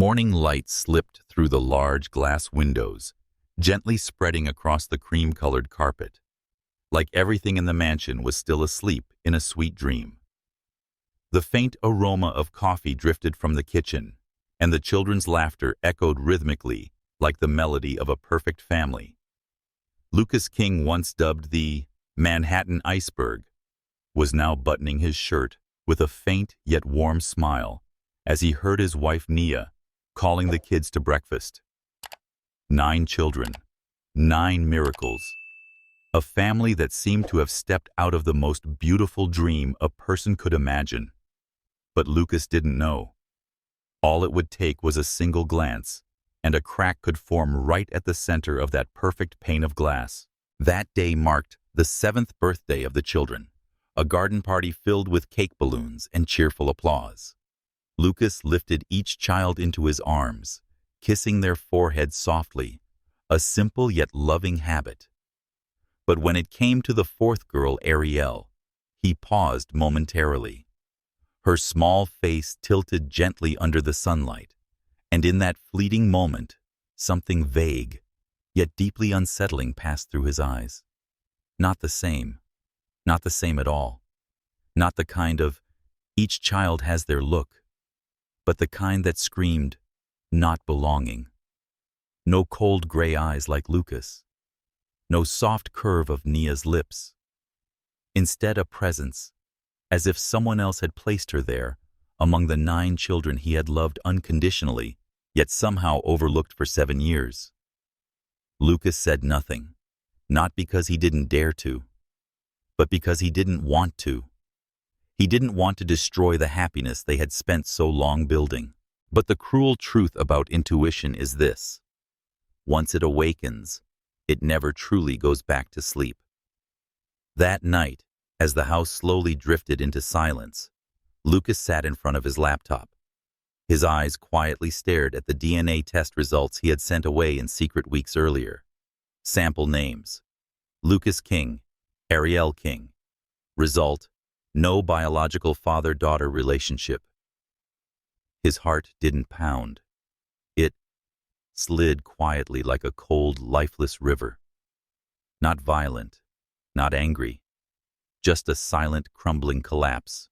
Morning light slipped through the large glass windows, gently spreading across the cream-colored carpet, like everything in the mansion was still asleep in a sweet dream. The faint aroma of coffee drifted from the kitchen, and the children's laughter echoed rhythmically like the melody of a perfect family. Lucas King, once dubbed the Manhattan Iceberg, was now buttoning his shirt with a faint yet warm smile as he heard his wife Nia calling the kids to breakfast. 9 children, 9 miracles. A family that seemed to have stepped out of the most beautiful dream a person could imagine. But Lucas didn't know. All it would take was a single glance, and a crack could form right at the center of that perfect pane of glass. That day marked the 7th birthday of the children, a garden party filled with cake balloons and cheerful applause. Lucas lifted each child into his arms, kissing their foreheads softly, a simple yet loving habit. But when it came to the 4th girl, Arielle, he paused momentarily. Her small face tilted gently under the sunlight, and in that fleeting moment, something vague, yet deeply unsettling passed through his eyes. Not the same at all. Not the kind of, each child has their look, but the kind that screamed, not belonging. No cold gray eyes like Lucas. No soft curve of Nia's lips. Instead, a presence, as if someone else had placed her there, among the 9 children he had loved unconditionally, yet somehow overlooked for 7 years. Lucas said nothing, not because he didn't dare to, but because he didn't want to. He didn't want to destroy the happiness they had spent so long building. But the cruel truth about intuition is this: once it awakens, it never truly goes back to sleep. That night, as the house slowly drifted into silence, Lucas sat in front of his laptop. His eyes quietly stared at the DNA test results he had sent away in secret weeks earlier. Sample names: Lucas King, Arielle King. Result: no biological father-daughter relationship. His heart didn't pound. It slid quietly like a cold, lifeless river. Not violent, not angry, just a silent, crumbling collapse.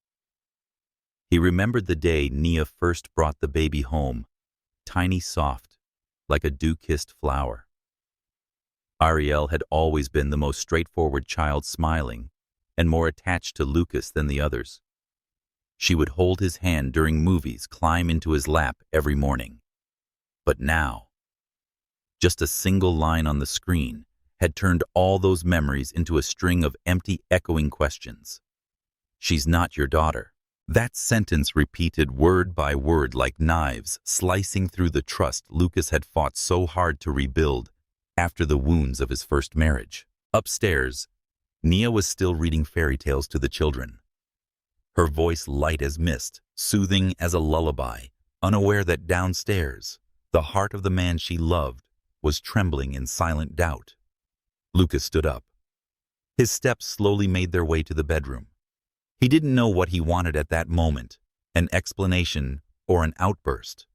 He remembered the day Nia first brought the baby home, tiny, soft, like a dew-kissed flower. Arielle had always been the most straightforward child, smiling and more attached to Lucas than the others. She would hold his hand during movies, climb into his lap every morning. But now, just a single line on the screen had turned all those memories into a string of empty, echoing questions. "She's not your daughter." That sentence repeated word by word like knives, slicing through the trust Lucas had fought so hard to rebuild after the wounds of his first marriage. Upstairs, Nia was still reading fairy tales to the children. Her voice light as mist, soothing as a lullaby, unaware that downstairs, the heart of the man she loved was trembling in silent doubt. Lucas stood up. His steps slowly made their way to the bedroom. He didn't know what he wanted at that moment, an explanation or an outburst.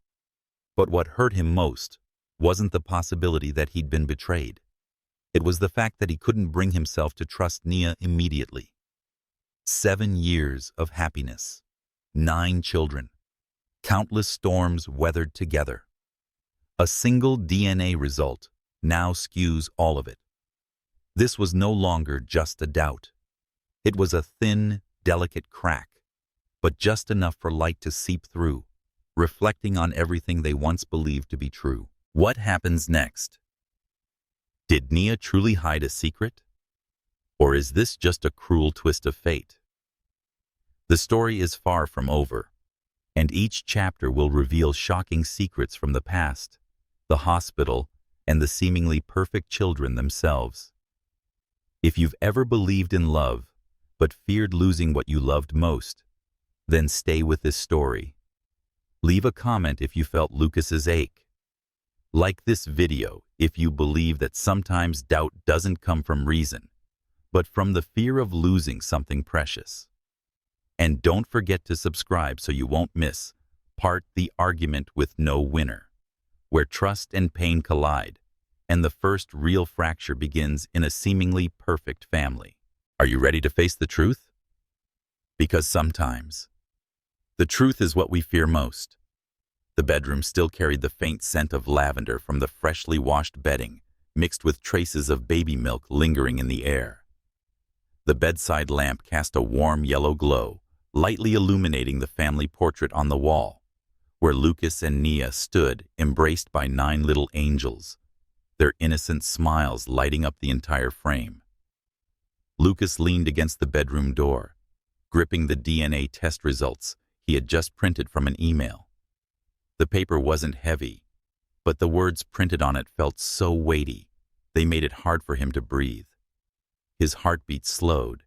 But what hurt him most wasn't the possibility that he'd been betrayed. It was the fact that he couldn't bring himself to trust Nia immediately. 7 years of happiness, 9 children, countless storms weathered together. A single DNA result now skews all of it. This was no longer just a doubt. It was a thin, delicate crack, but just enough for light to seep through, reflecting on everything they once believed to be true. What happens next? Did Nia truly hide a secret? Or is this just a cruel twist of fate? The story is far from over, and each chapter will reveal shocking secrets from the past, the hospital, and the seemingly perfect children themselves. If you've ever believed in love, but feared losing what you loved most, then stay with this story. Leave a comment if you felt Lucas's ache. Like this video if you believe that sometimes doubt doesn't come from reason, but from the fear of losing something precious. And don't forget to subscribe so you won't miss part the argument with no winner, where trust and pain collide, and the first real fracture begins in a seemingly perfect family. Are you ready to face the truth? Because sometimes, the truth is what we fear most. The bedroom still carried the faint scent of lavender from the freshly washed bedding, mixed with traces of baby milk lingering in the air. The bedside lamp cast a warm yellow glow, lightly illuminating the family portrait on the wall, where Lucas and Nia stood, embraced by 9 little angels, their innocent smiles lighting up the entire frame. Lucas leaned against the bedroom door, gripping the DNA test results he had just printed from an email. The paper wasn't heavy, but the words printed on it felt so weighty, they made it hard for him to breathe. His heartbeat slowed,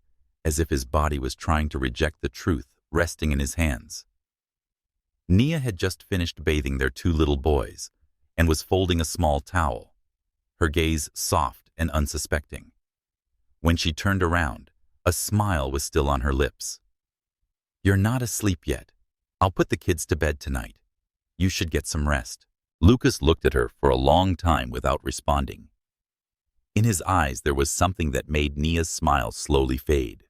as if his body was trying to reject the truth resting in his hands. Nia had just finished bathing their 2 little boys and was folding a small towel, her gaze soft and unsuspecting. When she turned around, a smile was still on her lips. "You're not asleep yet. I'll put the kids to bed tonight. You should get some rest." Lucas looked at her for a long time without responding. In his eyes there was something that made Nia's smile slowly fade.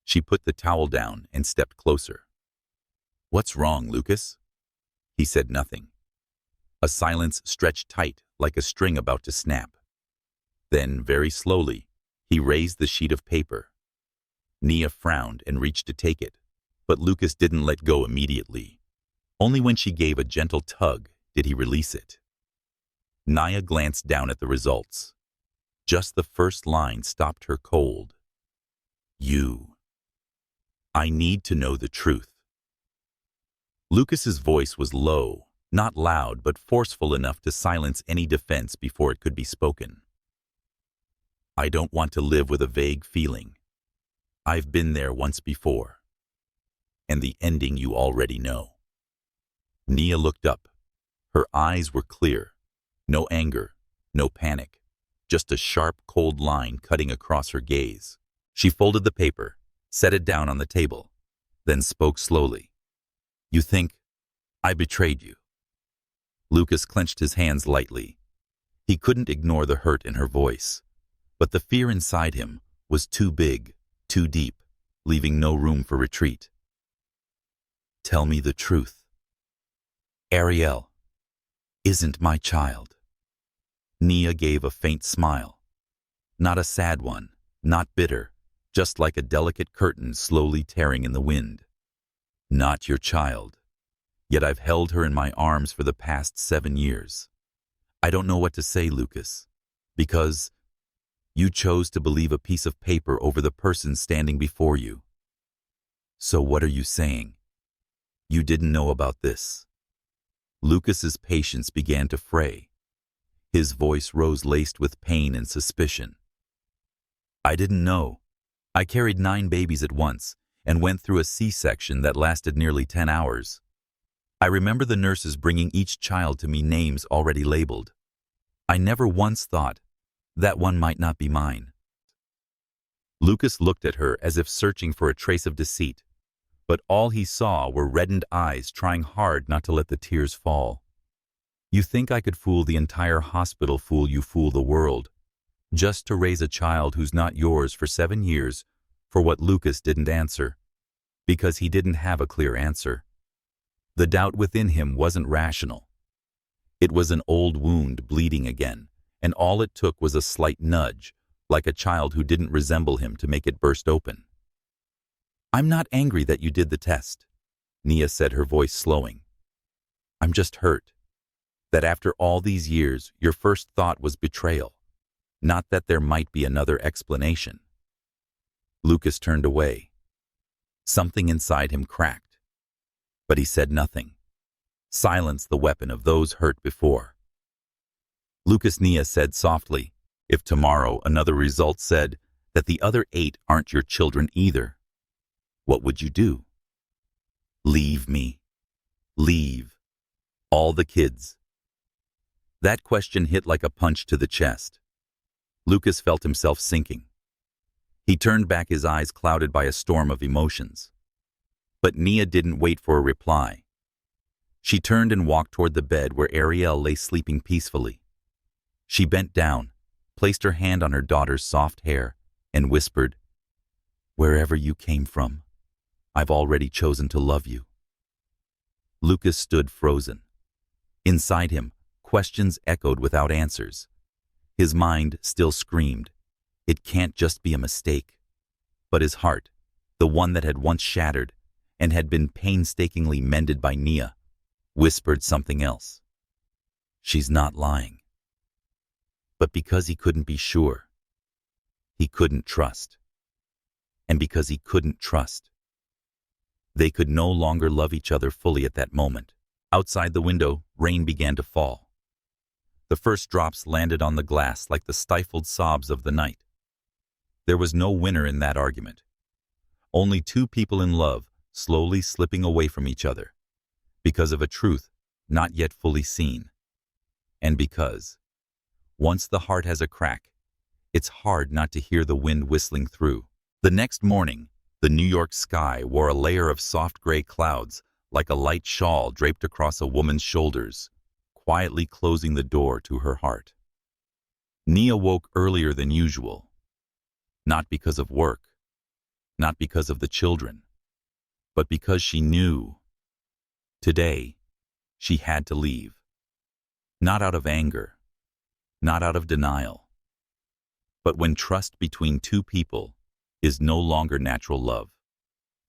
She put the towel down and stepped closer. "What's wrong, Lucas?" He said nothing. A silence stretched tight like a string about to snap. Then, very slowly, he raised the sheet of paper. Nia frowned and reached to take it, but Lucas didn't let go immediately. Only when she gave a gentle tug did he release it. Nia glanced down at the results. Just the first line stopped her cold. "You. I need to know the truth." Lucas's voice was low, not loud, but forceful enough to silence any defense before it could be spoken. "I don't want to live with a vague feeling. I've been there once before. And the ending you already know." Nia looked up. Her eyes were clear. No anger, no panic. Just a sharp, cold line cutting across her gaze. She folded the paper, set it down on the table, then spoke slowly. "You think I betrayed you?" Lucas clenched his hands lightly. He couldn't ignore the hurt in her voice, but the fear inside him was too big, too deep, leaving no room for retreat. "Tell me the truth." "Arielle isn't my child." Nia gave a faint smile. Not a sad one, not bitter, just like a delicate curtain slowly tearing in the wind. "Not your child. Yet I've held her in my arms for the past 7 years. I don't know what to say, Lucas, because you chose to believe a piece of paper over the person standing before you. So what are you saying? You didn't know about this?" Lucas's patience began to fray. His voice rose laced with pain and suspicion. "I didn't know. I carried 9 babies at once and went through a C-section that lasted nearly 10 hours. I remember the nurses bringing each child to me names already labeled. I never once thought that one might not be mine." Lucas looked at her as if searching for a trace of deceit, but all he saw were reddened eyes trying hard not to let the tears fall. "You think I could fool the entire hospital, fool you, fool the world, just to raise a child who's not yours for 7 years for what?" Lucas didn't answer, because he didn't have a clear answer. The doubt within him wasn't rational. It was an old wound bleeding again, and all it took was a slight nudge, like a child who didn't resemble him, to make it burst open. "I'm not angry that you did the test," Nia said, her voice slowing. "I'm just hurt that after all these years, your first thought was betrayal, not that there might be another explanation." Lucas turned away. Something inside him cracked, but he said nothing. Silence, the weapon of those hurt before. Lucas, Nia said softly, "If tomorrow another result said that the other 8 aren't your children either, what would you do?" "Leave me. Leave. All the kids." That question hit like a punch to the chest. Lucas felt himself sinking. He turned back, his eyes clouded by a storm of emotions. But Nia didn't wait for a reply. She turned and walked toward the bed where Arielle lay sleeping peacefully. She bent down, placed her hand on her daughter's soft hair, and whispered, "Wherever you came from, I've already chosen to love you." Lucas stood frozen. Inside him, questions echoed without answers. His mind still screamed, "It can't just be a mistake." But his heart, the one that had once shattered and had been painstakingly mended by Nia, whispered something else. She's not lying. But because he couldn't be sure, he couldn't trust. And because he couldn't trust, they could no longer love each other fully at that moment. Outside the window, rain began to fall. The first drops landed on the glass like the stifled sobs of the night. There was no winner in that argument. Only two people in love slowly slipping away from each other, because of a truth not yet fully seen. And because, once the heart has a crack, it's hard not to hear the wind whistling through. The next morning, the New York sky wore a layer of soft gray clouds like a light shawl draped across a woman's shoulders, quietly closing the door to her heart. Nia woke earlier than usual, not because of work, not because of the children, but because she knew today she had to leave. Not out of anger, not out of denial, but when trust between two people is no longer natural love,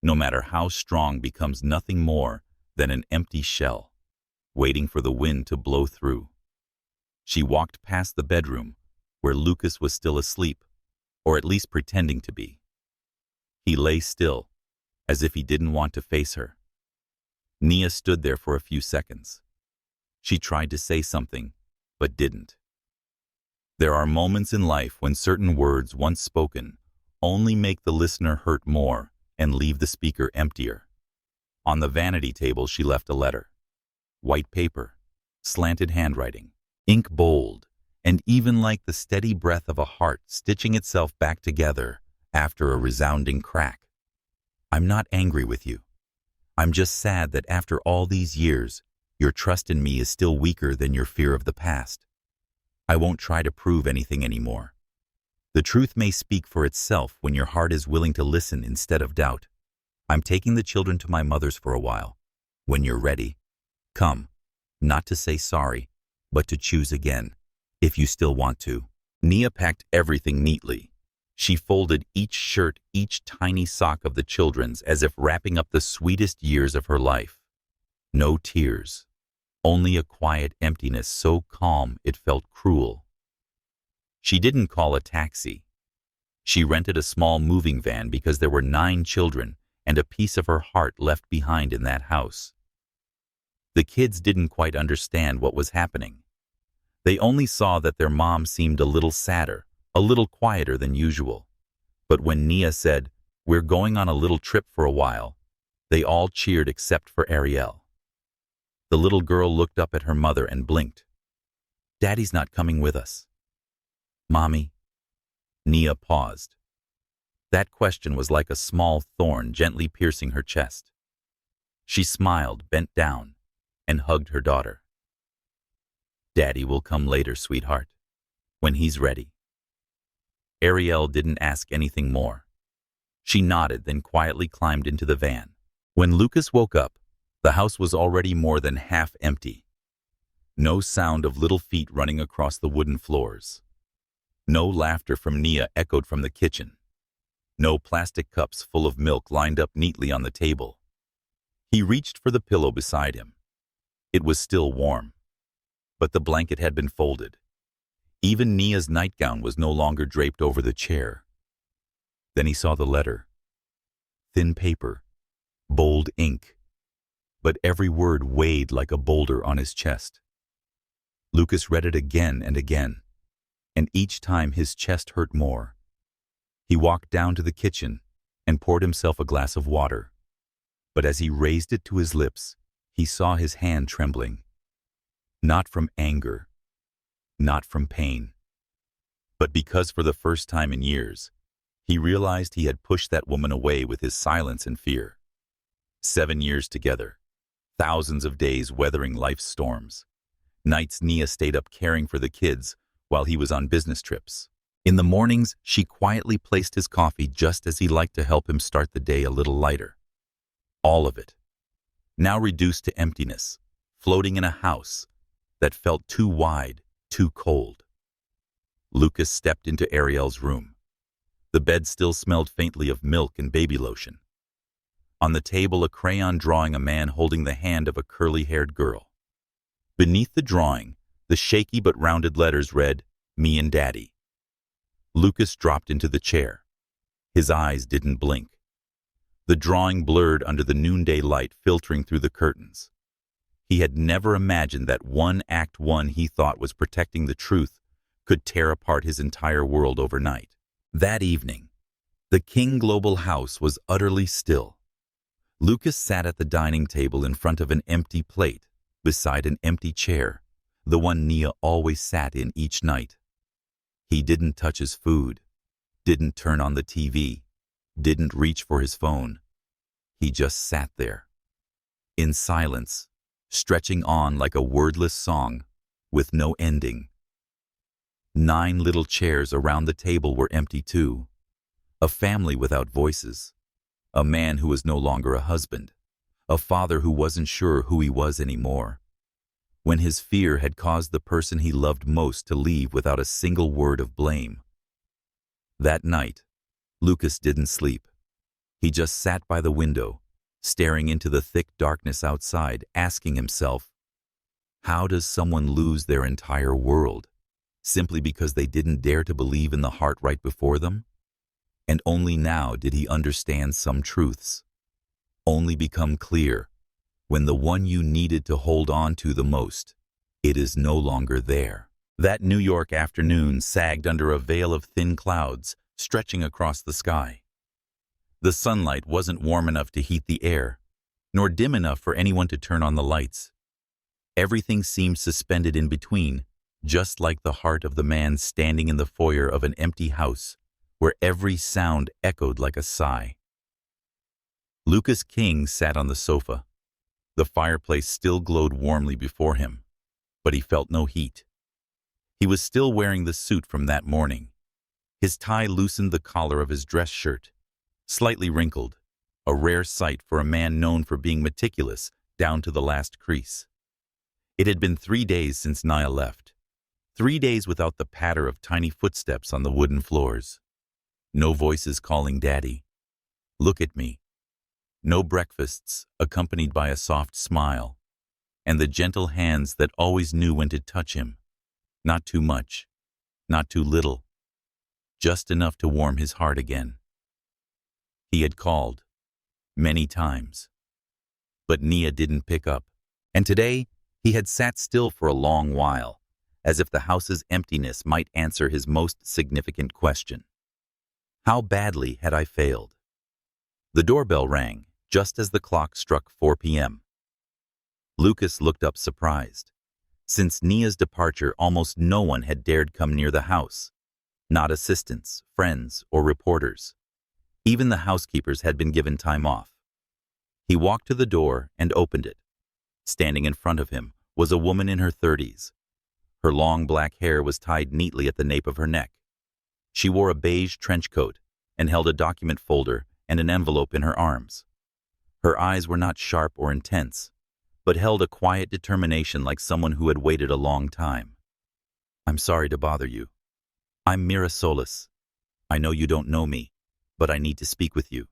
no matter how strong, becomes nothing more than an empty shell, waiting for the wind to blow through. She walked past the bedroom where Lucas was still asleep, or at least pretending to be. He lay still, as if he didn't want to face her. Nia stood there for a few seconds. She tried to say something, but didn't. There are moments in life when certain words, once spoken, only make the listener hurt more and leave the speaker emptier. On the vanity table she left a letter. White paper, slanted handwriting, ink bold, and even like the steady breath of a heart stitching itself back together after a resounding crack. "I'm not angry with you. I'm just sad that after all these years, your trust in me is still weaker than your fear of the past. I won't try to prove anything anymore. The truth may speak for itself when your heart is willing to listen instead of doubt. I'm taking the children to my mother's for a while. When you're ready, come, not to say sorry, but to choose again, if you still want to." Nia packed everything neatly. She folded each shirt, each tiny sock of the children's, as if wrapping up the sweetest years of her life. No tears, only a quiet emptiness so calm it felt cruel. She didn't call a taxi. She rented a small moving van because there were 9 children and a piece of her heart left behind in that house. The kids didn't quite understand what was happening. They only saw that their mom seemed a little sadder, a little quieter than usual. But when Nia said, "We're going on a little trip for a while," they all cheered except for Arielle. The little girl looked up at her mother and blinked. "Daddy's not coming with us." "Mommy?" Nia paused. That question was like a small thorn gently piercing her chest. She smiled, bent down, and hugged her daughter. "Daddy will come later, sweetheart, when he's ready." Arielle didn't ask anything more. She nodded, then quietly climbed into the van. When Lucas woke up, the house was already more than half empty. No sound of little feet running across the wooden floors. No laughter from Nia echoed from the kitchen. No plastic cups full of milk lined up neatly on the table. He reached for the pillow beside him. It was still warm, but the blanket had been folded. Even Nia's nightgown was no longer draped over the chair. Then he saw the letter. Thin paper, bold ink, but every word weighed like a boulder on his chest. Lucas read it again and again, and each time his chest hurt more. He walked down to the kitchen and poured himself a glass of water. But as he raised it to his lips, he saw his hand trembling. Not from anger, not from pain, but because for the first time in years, he realized he had pushed that woman away with his silence and fear. 7 years together, Thousands of days weathering life's storms. Nights Nia stayed up caring for the kids while he was on business trips. In the mornings, she quietly placed his coffee just as he liked to help him start the day a little lighter. All of it, now reduced to emptiness, floating in a house that felt too wide, too cold. Lucas stepped into Arielle's room. The bed still smelled faintly of milk and baby lotion. On the table, a crayon drawing a man holding the hand of a curly-haired girl. Beneath the drawing, the shaky but rounded letters read, "Me and Daddy." Lucas dropped into the chair. His eyes didn't blink. The drawing blurred under the noonday light filtering through the curtains. He had never imagined that one act one he thought was protecting the truth could tear apart his entire world overnight. That evening, the King Global house was utterly still. Lucas sat at the dining table in front of an empty plate, beside an empty chair, the one Nia always sat in each night. He didn't touch his food, didn't turn on the TV, didn't reach for his phone. He just sat there, in silence, stretching on like a wordless song, with no ending. 9 little chairs around the table were empty too. A family without voices. A man who was no longer a husband. A father who wasn't sure who he was anymore. When his fear had caused the person he loved most to leave without a single word of blame. That night, Lucas didn't sleep. He just sat by the window, staring into the thick darkness outside, asking himself, how does someone lose their entire world simply because they didn't dare to believe in the heart right before them? And only now did he understand some truths. Only become clear when the one you needed to hold on to the most, it is no longer there. That New York afternoon sagged under a veil of thin clouds stretching across the sky. The sunlight wasn't warm enough to heat the air, nor dim enough for anyone to turn on the lights. Everything seemed suspended in between, just like the heart of the man standing in the foyer of an empty house, where every sound echoed like a sigh. Lucas King sat on the sofa. The fireplace still glowed warmly before him, but he felt no heat. He was still wearing the suit from that morning. His tie loosened the collar of his dress shirt, slightly wrinkled, a rare sight for a man known for being meticulous down to the last crease. It had been 3 days since Nia left. 3 days without the patter of tiny footsteps on the wooden floors. No voices calling Daddy. Look at me. No breakfasts accompanied by a soft smile, and the gentle hands that always knew when to touch him. Not too much, not too little, just enough to warm his heart again. He had called, many times, but Nia didn't pick up, and today he had sat still for a long while, as if the house's emptiness might answer his most significant question. How badly had I failed? The doorbell rang just as the clock struck 4 p.m. Lucas looked up surprised. Since Nia's departure, almost no one had dared come near the house. Not assistants, friends, or reporters. Even the housekeepers had been given time off. He walked to the door and opened it. Standing in front of him was a woman in her 30s. Her long black hair was tied neatly at the nape of her neck. She wore a beige trench coat and held a document folder and an envelope in her arms. Her eyes were not sharp or intense, but held a quiet determination like someone who had waited a long time. I'm sorry to bother you. I'm Meera Solis. I know you don't know me, but I need to speak with you.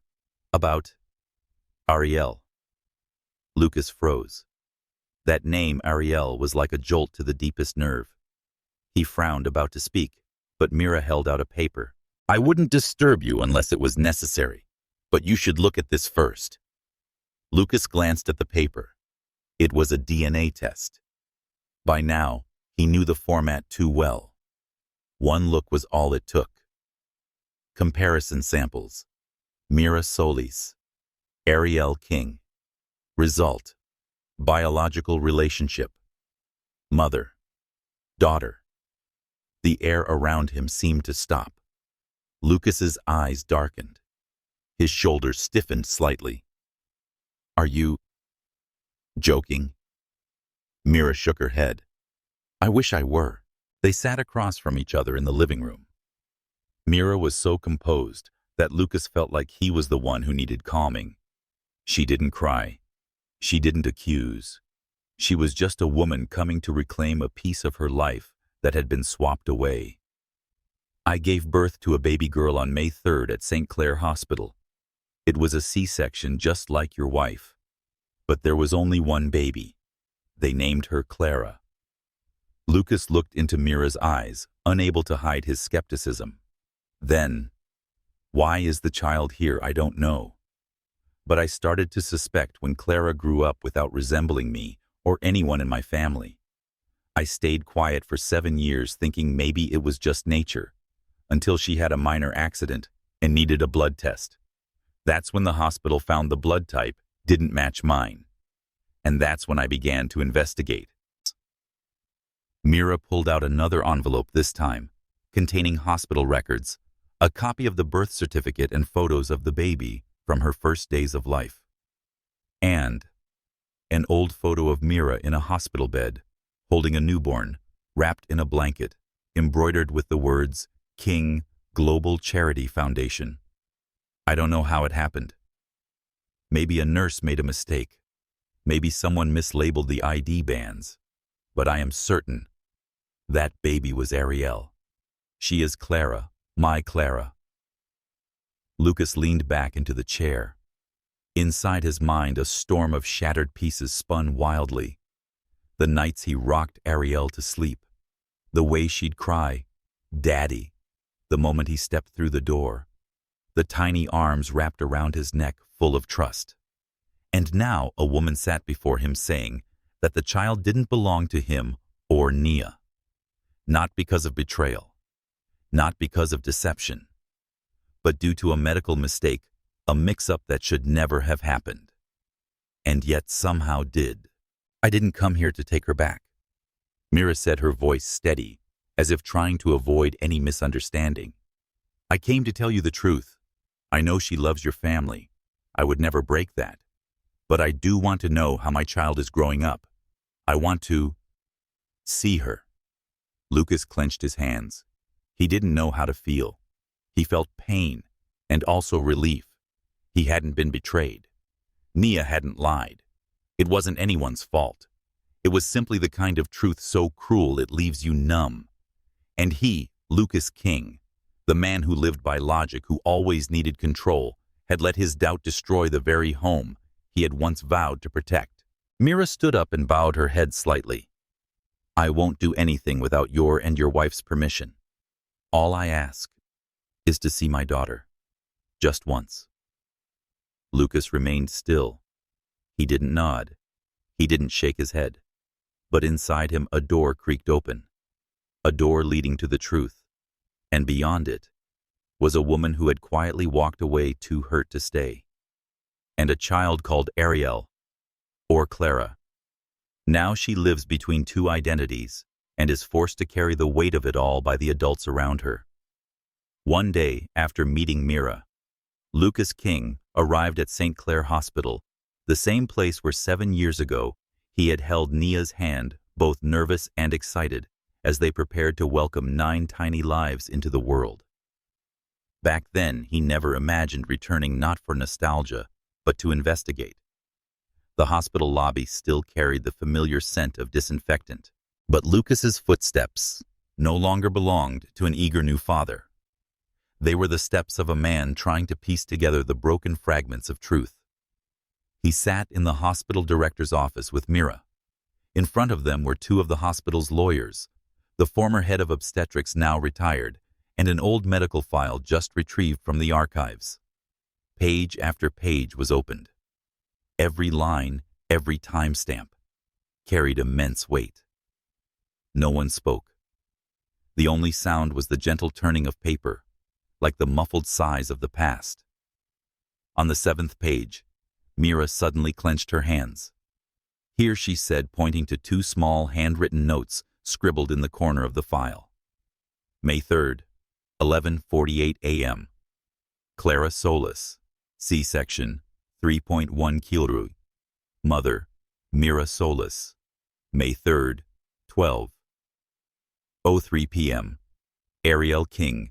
About Arielle. Lucas froze. That name, Arielle, was like a jolt to the deepest nerve. He frowned, about to speak, but Meera held out a paper. I wouldn't disturb you unless it was necessary, but you should look at this first. Lucas glanced at the paper. It was a DNA test. By now, he knew the format too well. One look was all it took. Comparison samples. Meera Solis. Arielle King. Result. Biological relationship. Mother. Daughter. The air around him seemed to stop. Lucas's eyes darkened. His shoulders stiffened slightly. Are you... Joking? Meera shook her head. I wish I were. They sat across from each other in the living room. Meera was so composed that Lucas felt like he was the one who needed calming. She didn't cry. She didn't accuse. She was just a woman coming to reclaim a piece of her life that had been swapped away. I gave birth to a baby girl on May 3rd at St. Clair Hospital. It was a C-section just like your wife. But there was only one baby. They named her Clara. Lucas looked into Meera's eyes, unable to hide his skepticism. Then, why is the child here? I don't know. But I started to suspect when Clara grew up without resembling me or anyone in my family. I stayed quiet for 7 years thinking maybe it was just nature, until she had a minor accident and needed a blood test. That's when the hospital found the blood type didn't match mine. And that's when I began to investigate. Meera pulled out another envelope this time, containing hospital records, a copy of the birth certificate and photos of the baby from her first days of life, and an old photo of Meera in a hospital bed, holding a newborn, wrapped in a blanket, embroidered with the words, King Global Charity Foundation. I don't know how it happened. Maybe a nurse made a mistake. Maybe someone mislabeled the ID bands. But I am certain that baby was Arielle. She is Clara, my Clara. Lucas leaned back into the chair. Inside his mind, a storm of shattered pieces spun wildly. The nights he rocked Arielle to sleep. The way she'd cry, Daddy, the moment he stepped through the door. The tiny arms wrapped around his neck, full of trust. And now a woman sat before him saying that the child didn't belong to him or Nia. Not because of betrayal, not because of deception, but due to a medical mistake, a mix-up that should never have happened. And yet somehow did. I didn't come here to take her back. Meera said, her voice steady, as if trying to avoid any misunderstanding. I came to tell you the truth. I know she loves your family. I would never break that. But I do want to know how my child is growing up. I want to see her. Lucas clenched his hands. He didn't know how to feel. He felt pain and also relief. He hadn't been betrayed. Nia hadn't lied. It wasn't anyone's fault. It was simply the kind of truth so cruel it leaves you numb. And he, Lucas King, the man who lived by logic, who always needed control, had let his doubt destroy the very home he had once vowed to protect. Meera stood up and bowed her head slightly. I won't do anything without your and your wife's permission. All I ask is to see my daughter. Just once. Lucas remained still. He didn't nod. He didn't shake his head. But inside him a door creaked open. A door leading to the truth. And beyond it was a woman who had quietly walked away too hurt to stay. And a child called Arielle, or Clara. Now she lives between two identities and is forced to carry the weight of it all by the adults around her. One day, after meeting Meera, Lucas King arrived at St. Clair Hospital, the same place where 7 years ago he had held Nia's hand, both nervous and excited, as they prepared to welcome 9 tiny lives into the world. Back then, he never imagined returning not for nostalgia, but to investigate. The hospital lobby still carried the familiar scent of disinfectant, but Lucas's footsteps no longer belonged to an eager new father. They were the steps of a man trying to piece together the broken fragments of truth. He sat in the hospital director's office with Meera. In front of them were 2 of the hospital's lawyers, the former head of obstetrics now retired, and an old medical file just retrieved from the archives. Page after page was opened. Every line, every timestamp, carried immense weight. No one spoke. The only sound was the gentle turning of paper, like the muffled sighs of the past. On the 7th page, Meera suddenly clenched her hands. Here, she said, pointing to 2 small handwritten notes scribbled in the corner of the file. May 3rd, 11:48 a.m. Clara Solis, C-section, 3.1 kg. Mother, Meera Solis, May 3rd, 12:03 p.m. Arielle King,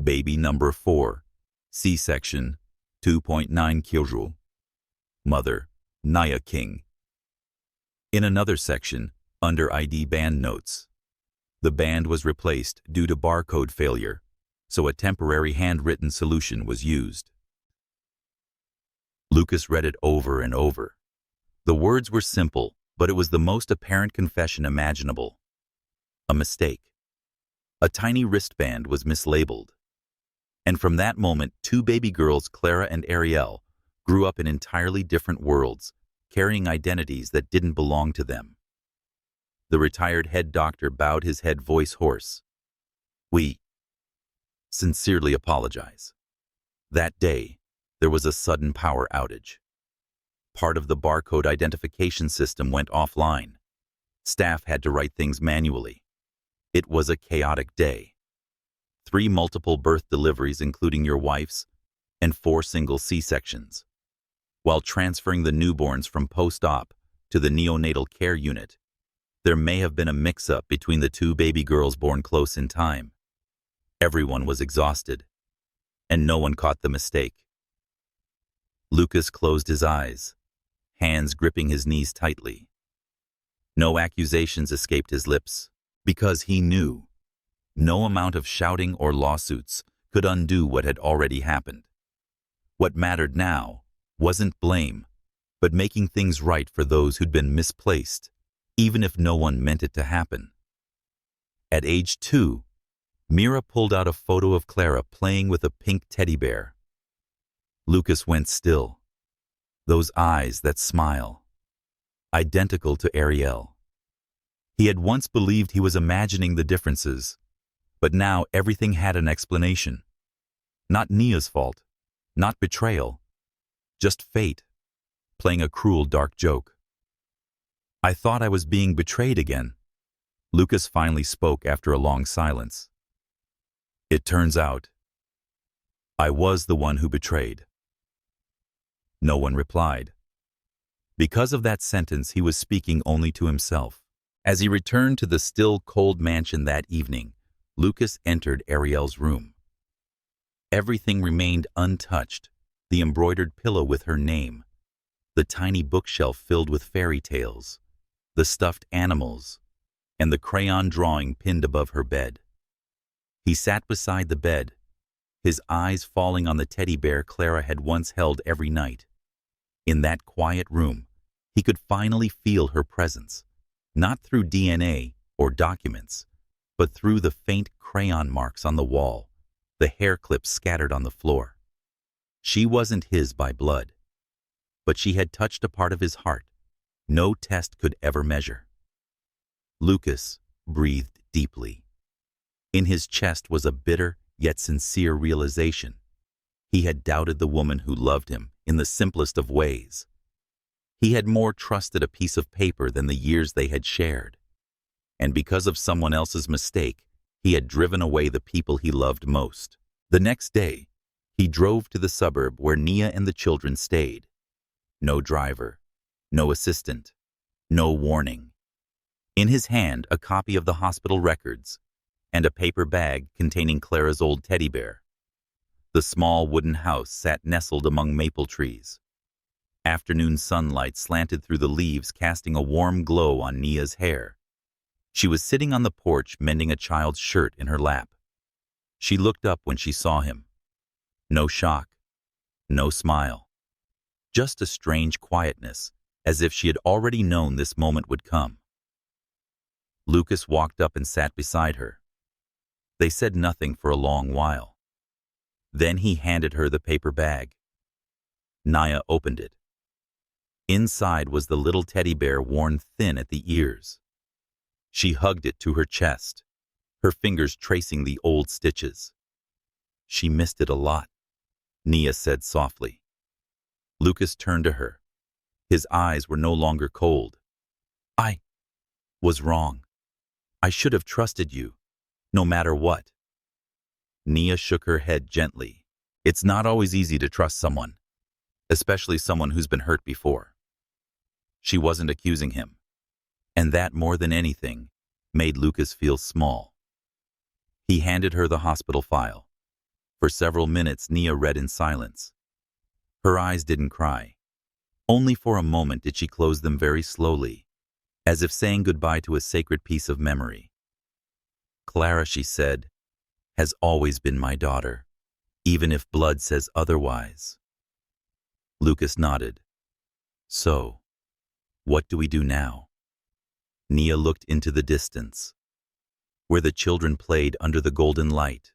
baby number 4, C-section, 2.9 kg. Mother, Naya King. In another section, under ID band notes, the band was replaced due to barcode failure, so a temporary handwritten solution was used. Lucas read it over and over. The words were simple, but it was the most apparent confession imaginable. A mistake. A tiny wristband was mislabeled. And from that moment, 2 baby girls, Clara and Arielle, grew up in entirely different worlds, carrying identities that didn't belong to them. The retired head doctor bowed his head, voice hoarse. "We sincerely apologize. That day, there was a sudden power outage. Part of the barcode identification system went offline. Staff had to write things manually. It was a chaotic day. 3 multiple birth deliveries, including your wife's, and 4 single C-sections. While transferring the newborns from post-op to the neonatal care unit, there may have been a mix-up between the 2 baby girls born close in time. Everyone was exhausted, and no one caught the mistake." Lucas closed his eyes, hands gripping his knees tightly. No accusations escaped his lips, because he knew no amount of shouting or lawsuits could undo what had already happened. What mattered now wasn't blame, but making things right for those who'd been misplaced, even if no one meant it to happen. At age 2, Meera pulled out a photo of Clara playing with a pink teddy bear. Lucas went still. Those eyes that smile. Identical to Arielle. He had once believed he was imagining the differences, but now everything had an explanation. Not Nia's fault, not betrayal, just fate, playing a cruel, dark joke. "I thought I was being betrayed again," Lucas finally spoke after a long silence. "It turns out, I was the one who betrayed." No one replied. Because of that sentence, he was speaking only to himself. As he returned to the still, cold mansion that evening, Lucas entered Arielle's room. Everything remained untouched, the embroidered pillow with her name, the tiny bookshelf filled with fairy tales, the stuffed animals, and the crayon drawing pinned above her bed. He sat beside the bed, his eyes falling on the teddy bear Clara had once held every night. In that quiet room, he could finally feel her presence, not through DNA or documents, but through the faint crayon marks on the wall, the hair clips scattered on the floor. She wasn't his by blood, but she had touched a part of his heart no test could ever measure. Lucas breathed deeply. In his chest was a bitter yet sincere realization. He had doubted the woman who loved him in the simplest of ways. He had more trusted a piece of paper than the years they had shared. And because of someone else's mistake, he had driven away the people he loved most. The next day, he drove to the suburb where Nia and the children stayed. No driver, no assistant, no warning. In his hand, a copy of the hospital records and a paper bag containing Clara's old teddy bear. The small wooden house sat nestled among maple trees. Afternoon sunlight slanted through the leaves, casting a warm glow on Nia's hair. She was sitting on the porch mending a child's shirt in her lap. She looked up when she saw him. No shock, no smile. Just a strange quietness, as if she had already known this moment would come. Lucas walked up and sat beside her. They said nothing for a long while. Then he handed her the paper bag. Nia opened it. Inside was the little teddy bear, worn thin at the ears. She hugged it to her chest, her fingers tracing the old stitches. She missed it a lot, Nia said softly. Lucas turned to her. His eyes were no longer cold. "I was wrong. I should have trusted you, no matter what." Nia shook her head gently. "It's not always easy to trust someone, especially someone who's been hurt before." She wasn't accusing him. And that, more than anything, made Lucas feel small. He handed her the hospital file. For several minutes, Nia read in silence. Her eyes didn't cry. Only for a moment did she close them very slowly, as if saying goodbye to a sacred piece of memory. Clara, she said, has always been my daughter, even if blood says otherwise. Lucas nodded. So, what do we do now? Nia looked into the distance, where the children played under the golden light,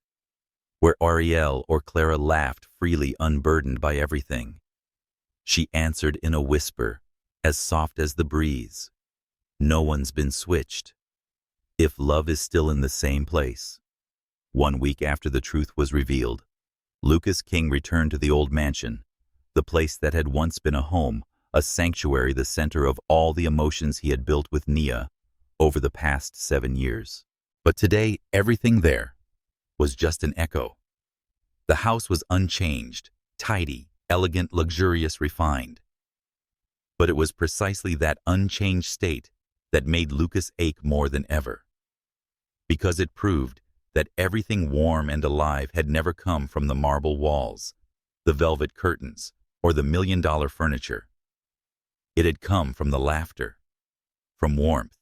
where Arielle or Clara laughed freely, unburdened by everything. She answered in a whisper, as soft as the breeze. No one's been switched. If love is still in the same place. 1 week after the truth was revealed, Lucas King returned to the old mansion, the place that had once been a home, a sanctuary, the center of all the emotions he had built with Nia over the past 7 years. But today, everything there was just an echo. The house was unchanged, tidy, elegant, luxurious, refined. But it was precisely that unchanged state that made Lucas ache more than ever. Because it proved that everything warm and alive had never come from the marble walls, the velvet curtains, or the million-dollar furniture. It had come from the laughter, from warmth,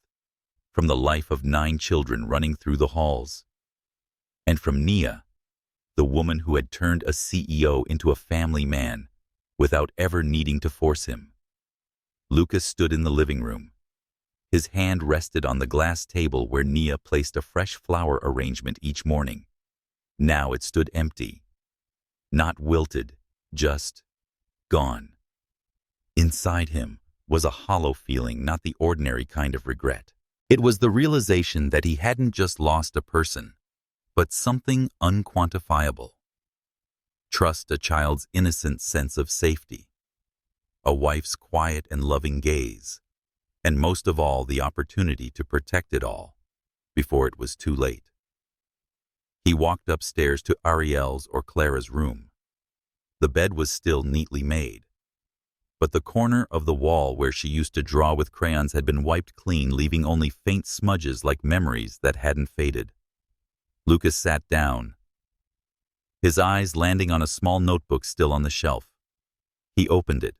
from the life of 9 children running through the halls, and from Nia, the woman who had turned a CEO into a family man without ever needing to force him. Lucas stood in the living room. His hand rested on the glass table where Nia placed a fresh flower arrangement each morning. Now it stood empty, not wilted, just gone. Inside him was a hollow feeling, not the ordinary kind of regret. It was the realization that he hadn't just lost a person, but something unquantifiable. Trust, a child's innocent sense of safety, a wife's quiet and loving gaze, and most of all, the opportunity to protect it all before it was too late. He walked upstairs to Arielle's or Clara's room. The bed was still neatly made, but the corner of the wall where she used to draw with crayons had been wiped clean, leaving only faint smudges like memories that hadn't faded. Lucas sat down, his eyes landing on a small notebook still on the shelf. He opened it.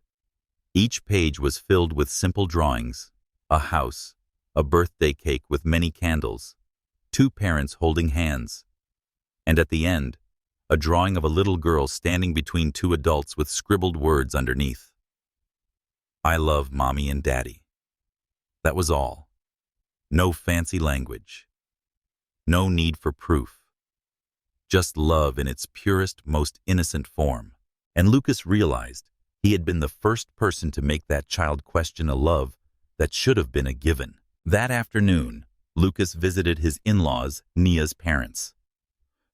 Each page was filled with simple drawings, a house, a birthday cake with many candles, 2 parents holding hands, and at the end, a drawing of a little girl standing between 2 adults with scribbled words underneath. I love Mommy and Daddy. That was all. No fancy language. No need for proof. Just love in its purest, most innocent form. And Lucas realized he had been the first person to make that child question a love that should have been a given. That afternoon, Lucas visited his in-laws, Nia's parents.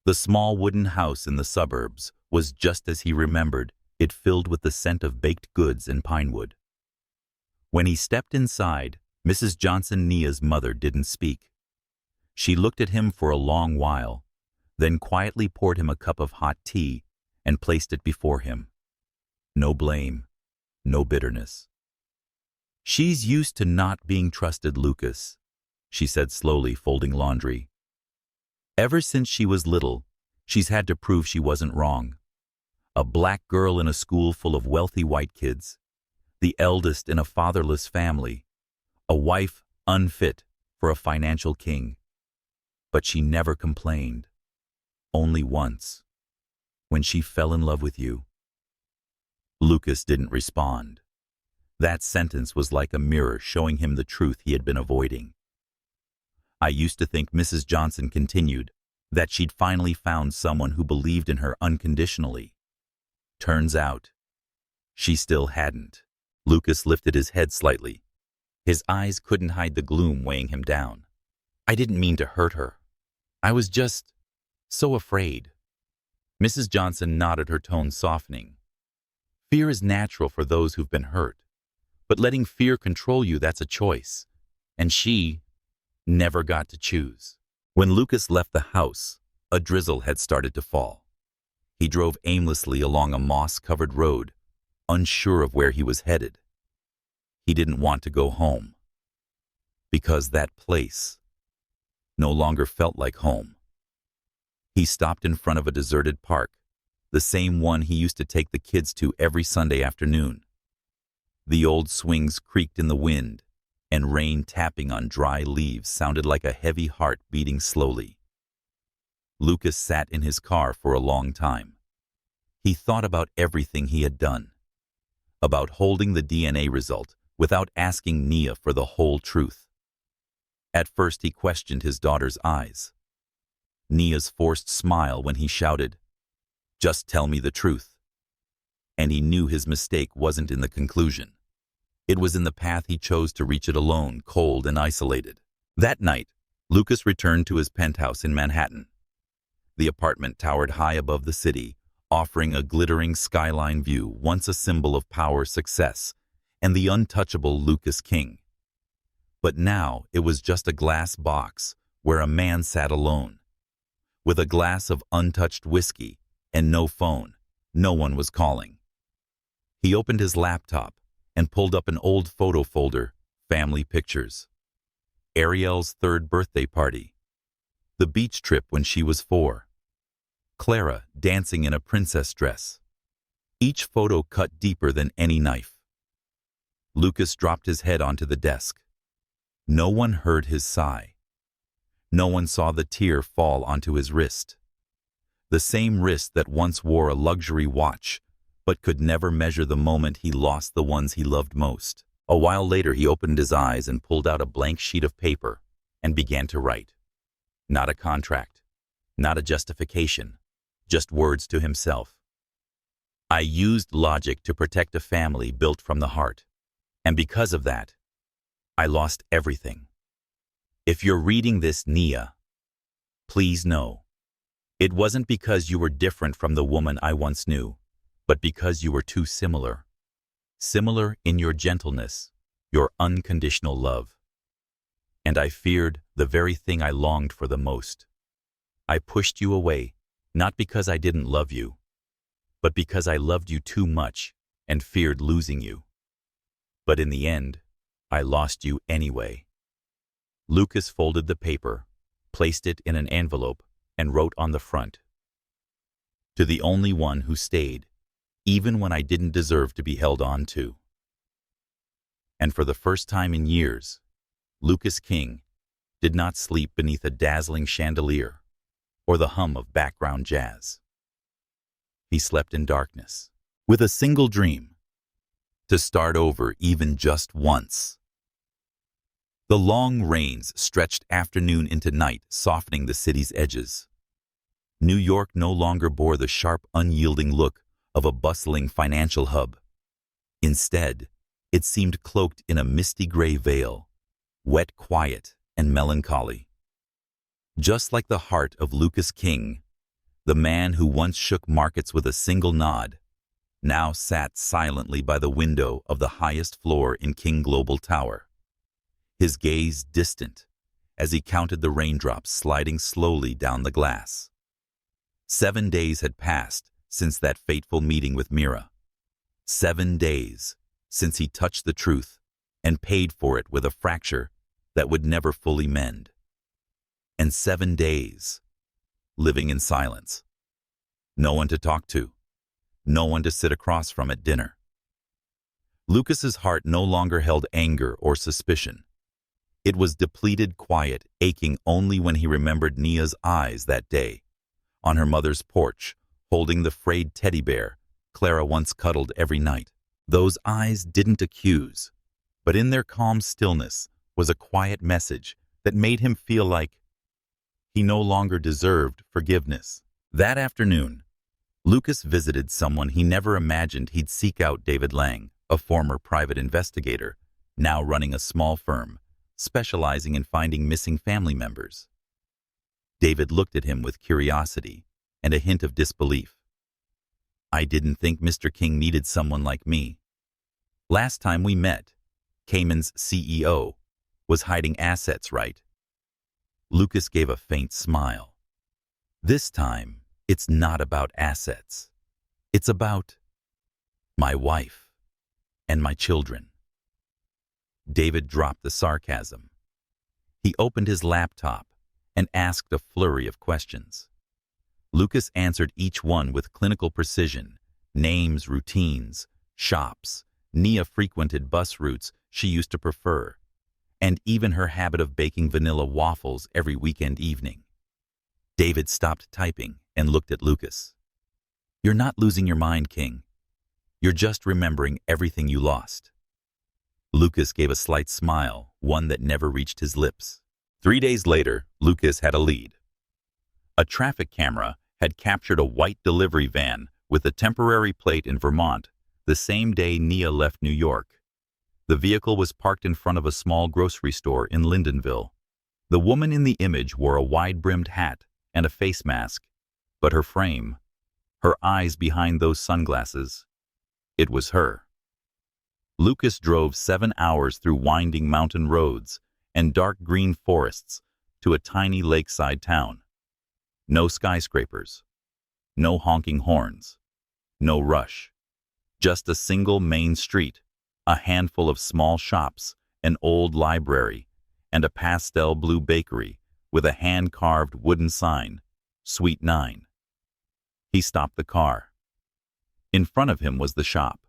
The small wooden house in the suburbs was just as he remembered, it filled with the scent of baked goods and pine wood. When he stepped inside, Mrs. Johnson, Nia's mother, didn't speak. She looked at him for a long while, then quietly poured him a cup of hot tea and placed it before him. No blame, no bitterness. She's used to not being trusted, Lucas, she said slowly, folding laundry. Ever since she was little, she's had to prove she wasn't wrong. A black girl in a school full of wealthy white kids, the eldest in a fatherless family, a wife unfit for a financial king. But she never complained. Only once, when she fell in love with you. Lucas didn't respond. That sentence was like a mirror showing him the truth he had been avoiding. I used to think, Mrs. Johnson continued, that she'd finally found someone who believed in her unconditionally. Turns out, she still hadn't. Lucas lifted his head slightly. His eyes couldn't hide the gloom weighing him down. I didn't mean to hurt her. I was just so afraid. Mrs. Johnson nodded, her tone softening. Fear is natural for those who've been hurt, but letting fear control you, that's a choice. And she never got to choose. When Lucas left the house, a drizzle had started to fall. He drove aimlessly along a moss-covered road, unsure of where he was headed. He didn't want to go home. Because that place no longer felt like home. He stopped in front of a deserted park, the same one he used to take the kids to every Sunday afternoon. The old swings creaked in the wind, and rain tapping on dry leaves sounded like a heavy heart beating slowly. Lucas sat in his car for a long time. He thought about everything he had done, about holding the DNA result without asking Nia for the whole truth. At first he questioned his daughter's eyes, Nia's forced smile when he shouted, "Just tell me the truth." And he knew his mistake wasn't in the conclusion. It was in the path he chose to reach it alone, cold and isolated. That night, Lucas returned to his penthouse in Manhattan. The apartment towered high above the city, offering a glittering skyline view, once a symbol of power, success, and the untouchable Lucas King. But now it was just a glass box where a man sat alone, with a glass of untouched whiskey and no phone. No one was calling. He opened his laptop and pulled up an old photo folder, family pictures. Arielle's 3rd birthday party. The beach trip when she was 4. Clara dancing in a princess dress. Each photo cut deeper than any knife. Lucas dropped his head onto the desk. No one heard his sigh. No one saw the tear fall onto his wrist. The same wrist that once wore a luxury watch, but could never measure the moment he lost the ones he loved most. A while later he opened his eyes and pulled out a blank sheet of paper and began to write. Not a contract, not a justification, just words to himself. I used logic to protect a family built from the heart, and because of that, I lost everything. If you're reading this, Nia, please know, it wasn't because you were different from the woman I once knew, but because you were too similar. Similar in your gentleness, your unconditional love. And I feared the very thing I longed for the most. I pushed you away, not because I didn't love you, but because I loved you too much and feared losing you. But in the end, I lost you anyway. Lucas folded the paper, placed it in an envelope, and wrote on the front, "To the only one who stayed, even when I didn't deserve to be held on to." And for the first time in years, Lucas King did not sleep beneath a dazzling chandelier or the hum of background jazz. He slept in darkness, with a single dream: to start over even just once. The long rains stretched afternoon into night, softening the city's edges. New York no longer bore the sharp, unyielding look of a bustling financial hub. Instead, it seemed cloaked in a misty gray veil, wet, quiet, and melancholy. Just like the heart of Lucas King, the man who once shook markets with a single nod, now sat silently by the window of the highest floor in King Global Tower, his gaze distant as he counted the raindrops sliding slowly down the glass. 7 days had passed since that fateful meeting with Meera. 7 days since he touched the truth and paid for it with a fracture that would never fully mend. And 7 days living in silence. No one to talk to, no one to sit across from at dinner. Lucas's heart no longer held anger or suspicion. It was depleted, quiet, aching only when he remembered Nia's eyes that day, on her mother's porch, holding the frayed teddy bear Clara once cuddled every night. Those eyes didn't accuse, but in their calm stillness was a quiet message that made him feel like he no longer deserved forgiveness. That afternoon, Lucas visited someone he never imagined he'd seek out: David Lang, a former private investigator, now running a small firm, specializing in finding missing family members. David looked at him with curiosity and a hint of disbelief. "I didn't think Mr. King needed someone like me. Last time we met, Cayman's CEO was hiding assets, right?" Lucas gave a faint smile. "This time, it's not about assets. It's about my wife and my children." David dropped the sarcasm. He opened his laptop and asked a flurry of questions. Lucas answered each one with clinical precision: names, routines, shops, Nia frequented bus routes she used to prefer, and even her habit of baking vanilla waffles every weekend evening. David stopped typing and looked at Lucas. "You're not losing your mind, King. You're just remembering everything you lost." Lucas gave a slight smile, one that never reached his lips. 3 days later, Lucas had a lead. A traffic camera had captured a white delivery van with a temporary plate in Vermont the same day Nia left New York. The vehicle was parked in front of a small grocery store in Lyndonville. The woman in the image wore a wide-brimmed hat and a face mask, but her frame, her eyes behind those sunglasses, it was her. Lucas drove 7 hours through winding mountain roads and dark green forests to a tiny lakeside town. No skyscrapers, no honking horns, no rush. Just a single main street, a handful of small shops, an old library, and a pastel blue bakery with a hand-carved wooden sign, Suite 9. He stopped the car. In front of him was the shop.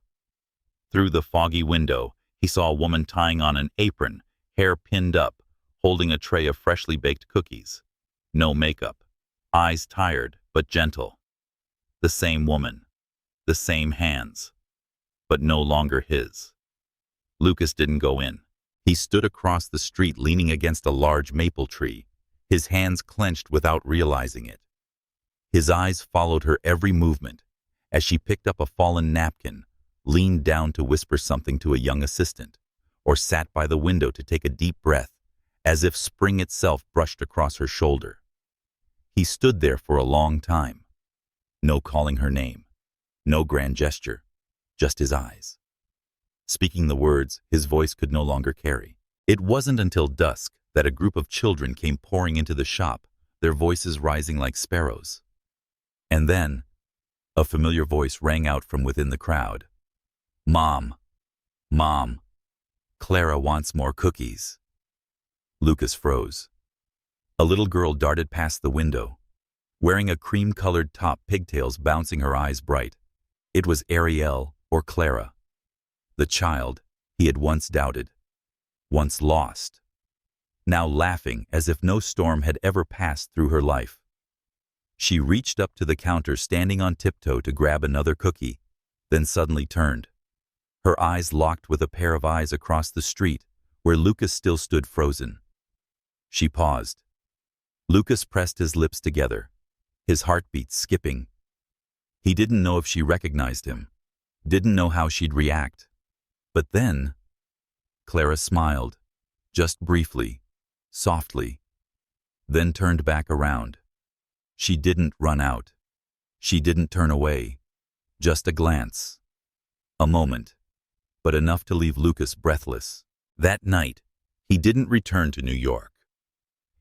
Through the foggy window, he saw a woman tying on an apron, hair pinned up, holding a tray of freshly baked cookies. No makeup, eyes tired but gentle. The same woman, the same hands, but no longer his. Lucas didn't go in. He stood across the street leaning against a large maple tree, his hands clenched without realizing it. His eyes followed her every movement as she picked up a fallen napkin, leaned down to whisper something to a young assistant, or sat by the window to take a deep breath, as if spring itself brushed across her shoulder. He stood there for a long time. No calling her name, no grand gesture, just his eyes. Speaking the words his voice could no longer carry. It wasn't until dusk that a group of children came pouring into the shop, their voices rising like sparrows. And then, a familiar voice rang out from within the crowd. "Mom, Mom, Clara wants more cookies." Lucas froze. A little girl darted past the window, wearing a cream-colored top, pigtails bouncing, her eyes bright. It was Arielle, or Clara. The child he had once doubted, once lost, now laughing as if no storm had ever passed through her life. She reached up to the counter, standing on tiptoe to grab another cookie, then suddenly turned. Her eyes locked with a pair of eyes across the street, where Lucas still stood frozen. She paused. Lucas pressed his lips together, his heartbeat skipping. He didn't know if she recognized him, didn't know how she'd react. But then, Clara smiled, just briefly, softly, then turned back around. She didn't run out. She didn't turn away. Just a glance. A moment, but enough to leave Lucas breathless. That night, he didn't return to New York.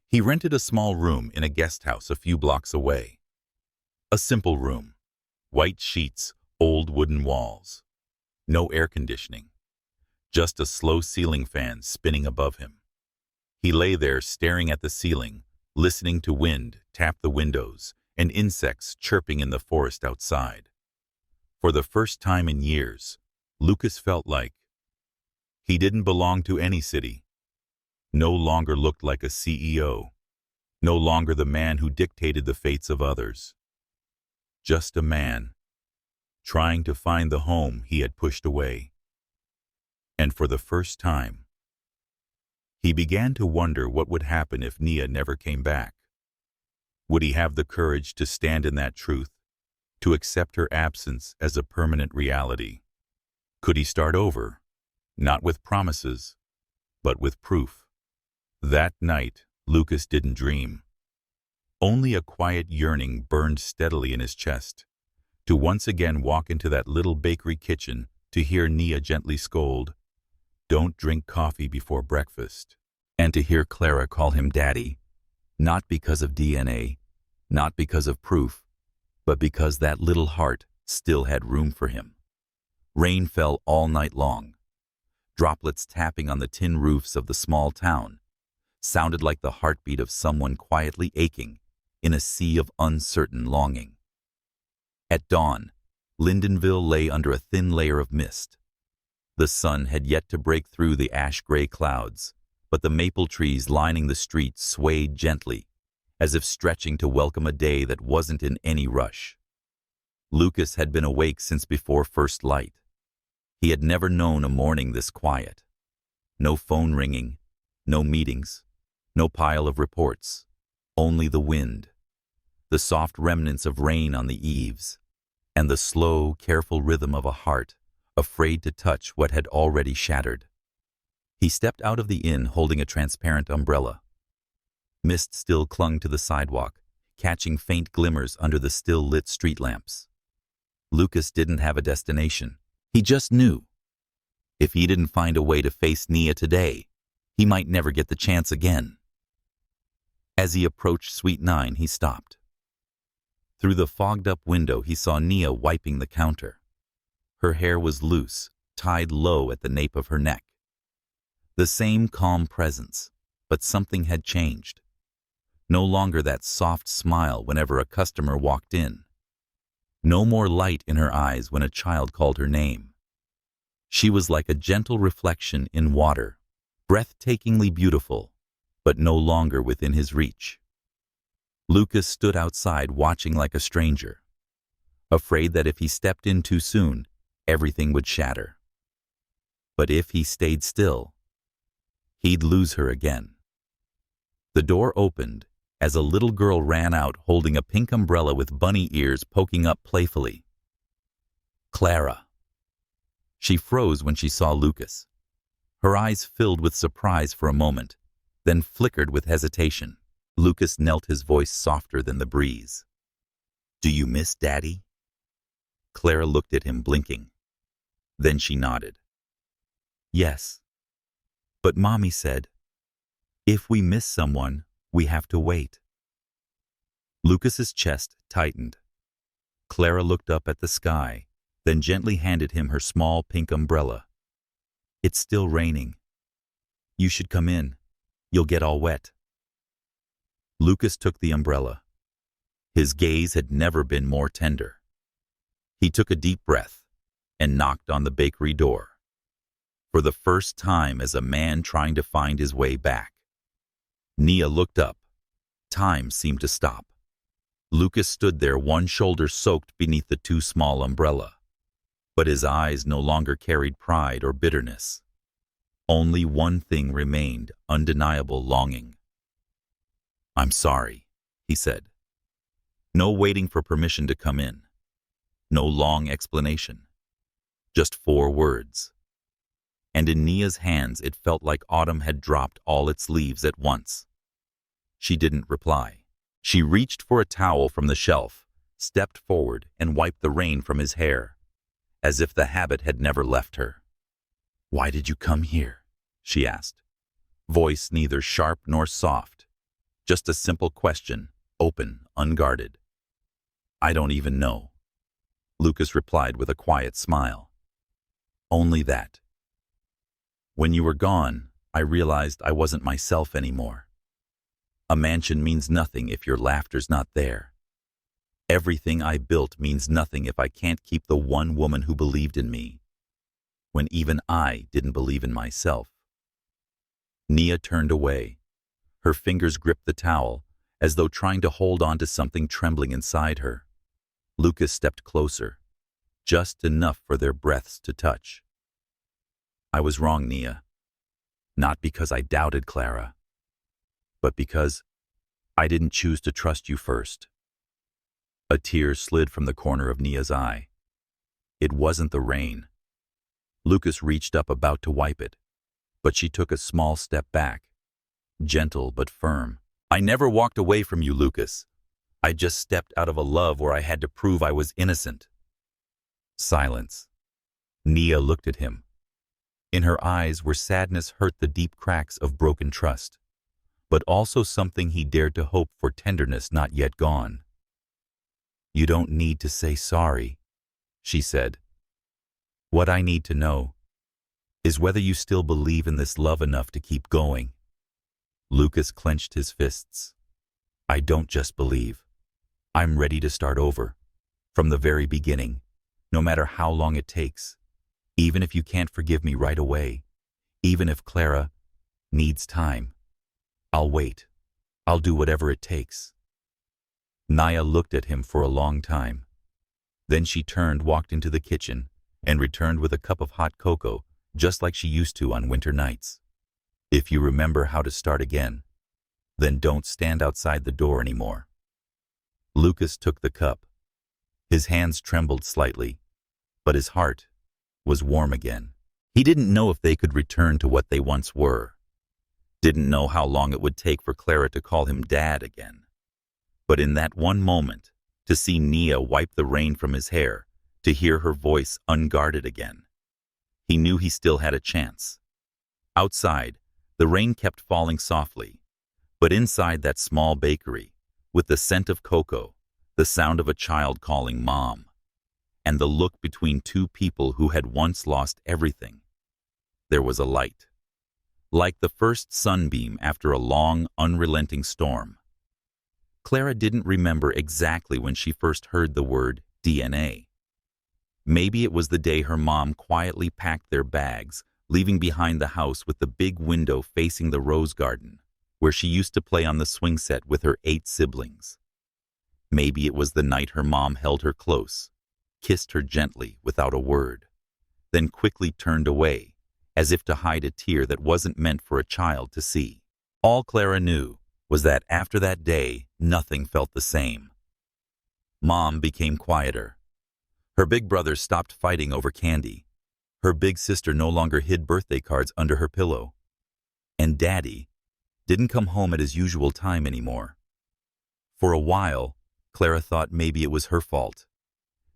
He rented a small room in a guest house a few blocks away. A simple room. White sheets, old wooden walls. No air conditioning. Just a slow ceiling fan spinning above him. He lay there staring at the ceiling, listening to wind tap the windows and insects chirping in the forest outside. For the first time in years, Lucas felt like he didn't belong to any city. No longer looked like a CEO. No longer the man who dictated the fates of others. Just a man, trying to find the home he had pushed away. And for the first time, he began to wonder what would happen if Nia never came back. Would he have the courage to stand in that truth, to accept her absence as a permanent reality? Could he start over, not with promises, but with proof? That night, Lucas didn't dream. Only a quiet yearning burned steadily in his chest, to once again walk into that little bakery kitchen, to hear Nia gently scold, "Don't drink coffee before breakfast," and to hear Clara call him Daddy, not because of DNA, not because of proof, but because that little heart still had room for him. Rain fell all night long. droplets tapping on the tin roofs of the small town, sounded like the heartbeat of someone quietly aching in a sea of uncertain longing. At dawn, Lindenville lay under a thin layer of mist. The sun had yet to break through the ash-gray clouds, but the maple trees lining the streets swayed gently, as if stretching to welcome a day that wasn't in any rush. Lucas had been awake since before first light. He had never known a morning this quiet. No phone ringing, no meetings, no pile of reports, only the wind, the soft remnants of rain on the eaves, and the slow, careful rhythm of a heart afraid to touch what had already shattered. He stepped out of the inn holding a transparent umbrella. Mist still clung to the sidewalk, catching faint glimmers under the still-lit street lamps. Lucas didn't have a destination. He just knew. If he didn't find a way to face Nia today, he might never get the chance again. As he approached Suite 9, he stopped. Through the fogged-up window, he saw Nia wiping the counter. Her hair was loose, tied low at the nape of her neck. The same calm presence, but something had changed. No longer that soft smile whenever a customer walked in. No more light in her eyes when a child called her name. She was like a gentle reflection in water, breathtakingly beautiful, but no longer within his reach. Lucas stood outside watching like a stranger, afraid that if he stepped in too soon, everything would shatter. But if he stayed still, he'd lose her again. The door opened as a little girl ran out holding a pink umbrella with bunny ears poking up playfully. Clara. She froze when she saw Lucas. Her eyes filled with surprise for a moment, then flickered with hesitation. Lucas knelt, his voice softer than the breeze. "Do you miss Daddy?" Clara looked at him, blinking. Then she nodded. "Yes. But Mommy said, if we miss someone, we have to wait." Lucas's chest tightened. Clara looked up at the sky, then gently handed him her small pink umbrella. "It's still raining. You should come in. You'll get all wet." Lucas took the umbrella. His gaze had never been more tender. He took a deep breath and knocked on the bakery door. For the first time as a man trying to find his way back. Nia looked up. Time seemed to stop. Lucas stood there, one shoulder soaked beneath the too small umbrella. But his eyes no longer carried pride or bitterness. Only one thing remained, undeniable longing. "I'm sorry," he said. No waiting for permission to come in. No long explanation. Just 4 words. And in Nia's hands it felt like autumn had dropped all its leaves at once. She didn't reply. She reached for a towel from the shelf, stepped forward and wiped the rain from his hair, as if the habit had never left her. "Why did you come here?" she asked. Voice neither sharp nor soft. Just a simple question, open, unguarded. "I don't even know," Lucas replied with a quiet smile. "Only that. When you were gone, I realized I wasn't myself anymore. A mansion means nothing if your laughter's not there. Everything I built means nothing if I can't keep the one woman who believed in me, when even I didn't believe in myself." Nia turned away. Her fingers gripped the towel, as though trying to hold on to something trembling inside her. Lucas stepped closer, just enough for their breaths to touch. "I was wrong, Nia. Not because I doubted Clara, but because I didn't choose to trust you first." A tear slid from the corner of Nia's eye. It wasn't the rain. Lucas reached up, about to wipe it, but she took a small step back, gentle but firm. "I never walked away from you, Lucas. I just stepped out of a love where I had to prove I was innocent." Silence. Nia looked at him. In her eyes where sadness hurt the deep cracks of broken trust, but also something he dared to hope for, tenderness not yet gone. "You don't need to say sorry," she said. "What I need to know is whether you still believe in this love enough to keep going. Lucas clenched his fists. I don't just believe. I'm ready to start over. From the very beginning. No matter how long it takes. Even if you can't forgive me right away. Even if Clara needs time. I'll wait. I'll do whatever it takes. Naya looked at him for a long time. Then she turned, walked into the kitchen, and returned with a cup of hot cocoa, just like she used to on winter nights. If you remember how to start again, then don't stand outside the door anymore. Lucas took the cup. His hands trembled slightly, but his heart was warm again. He didn't know if they could return to what they once were. Didn't know how long it would take for Clara to call him Dad again. But in that one moment, to see Nia wipe the rain from his hair, to hear her voice unguarded again, he knew he still had a chance. Outside, the rain kept falling softly, but inside that small bakery, with the scent of cocoa, the sound of a child calling Mom, and the look between two people who had once lost everything, there was a light. Like the first sunbeam after a long, unrelenting storm. Clara didn't remember exactly when she first heard the word DNA. Maybe it was the day her mom quietly packed their bags, leaving behind the house with the big window facing the rose garden, where she used to play on the swing set with her 8 siblings. Maybe it was the night her mom held her close, kissed her gently without a word, then quickly turned away, as if to hide a tear that wasn't meant for a child to see. All Clara knew was that after that day, nothing felt the same. Mom became quieter. Her big brother stopped fighting over candy. Her big sister no longer hid birthday cards under her pillow. And Daddy didn't come home at his usual time anymore. For a while, Clara thought maybe it was her fault.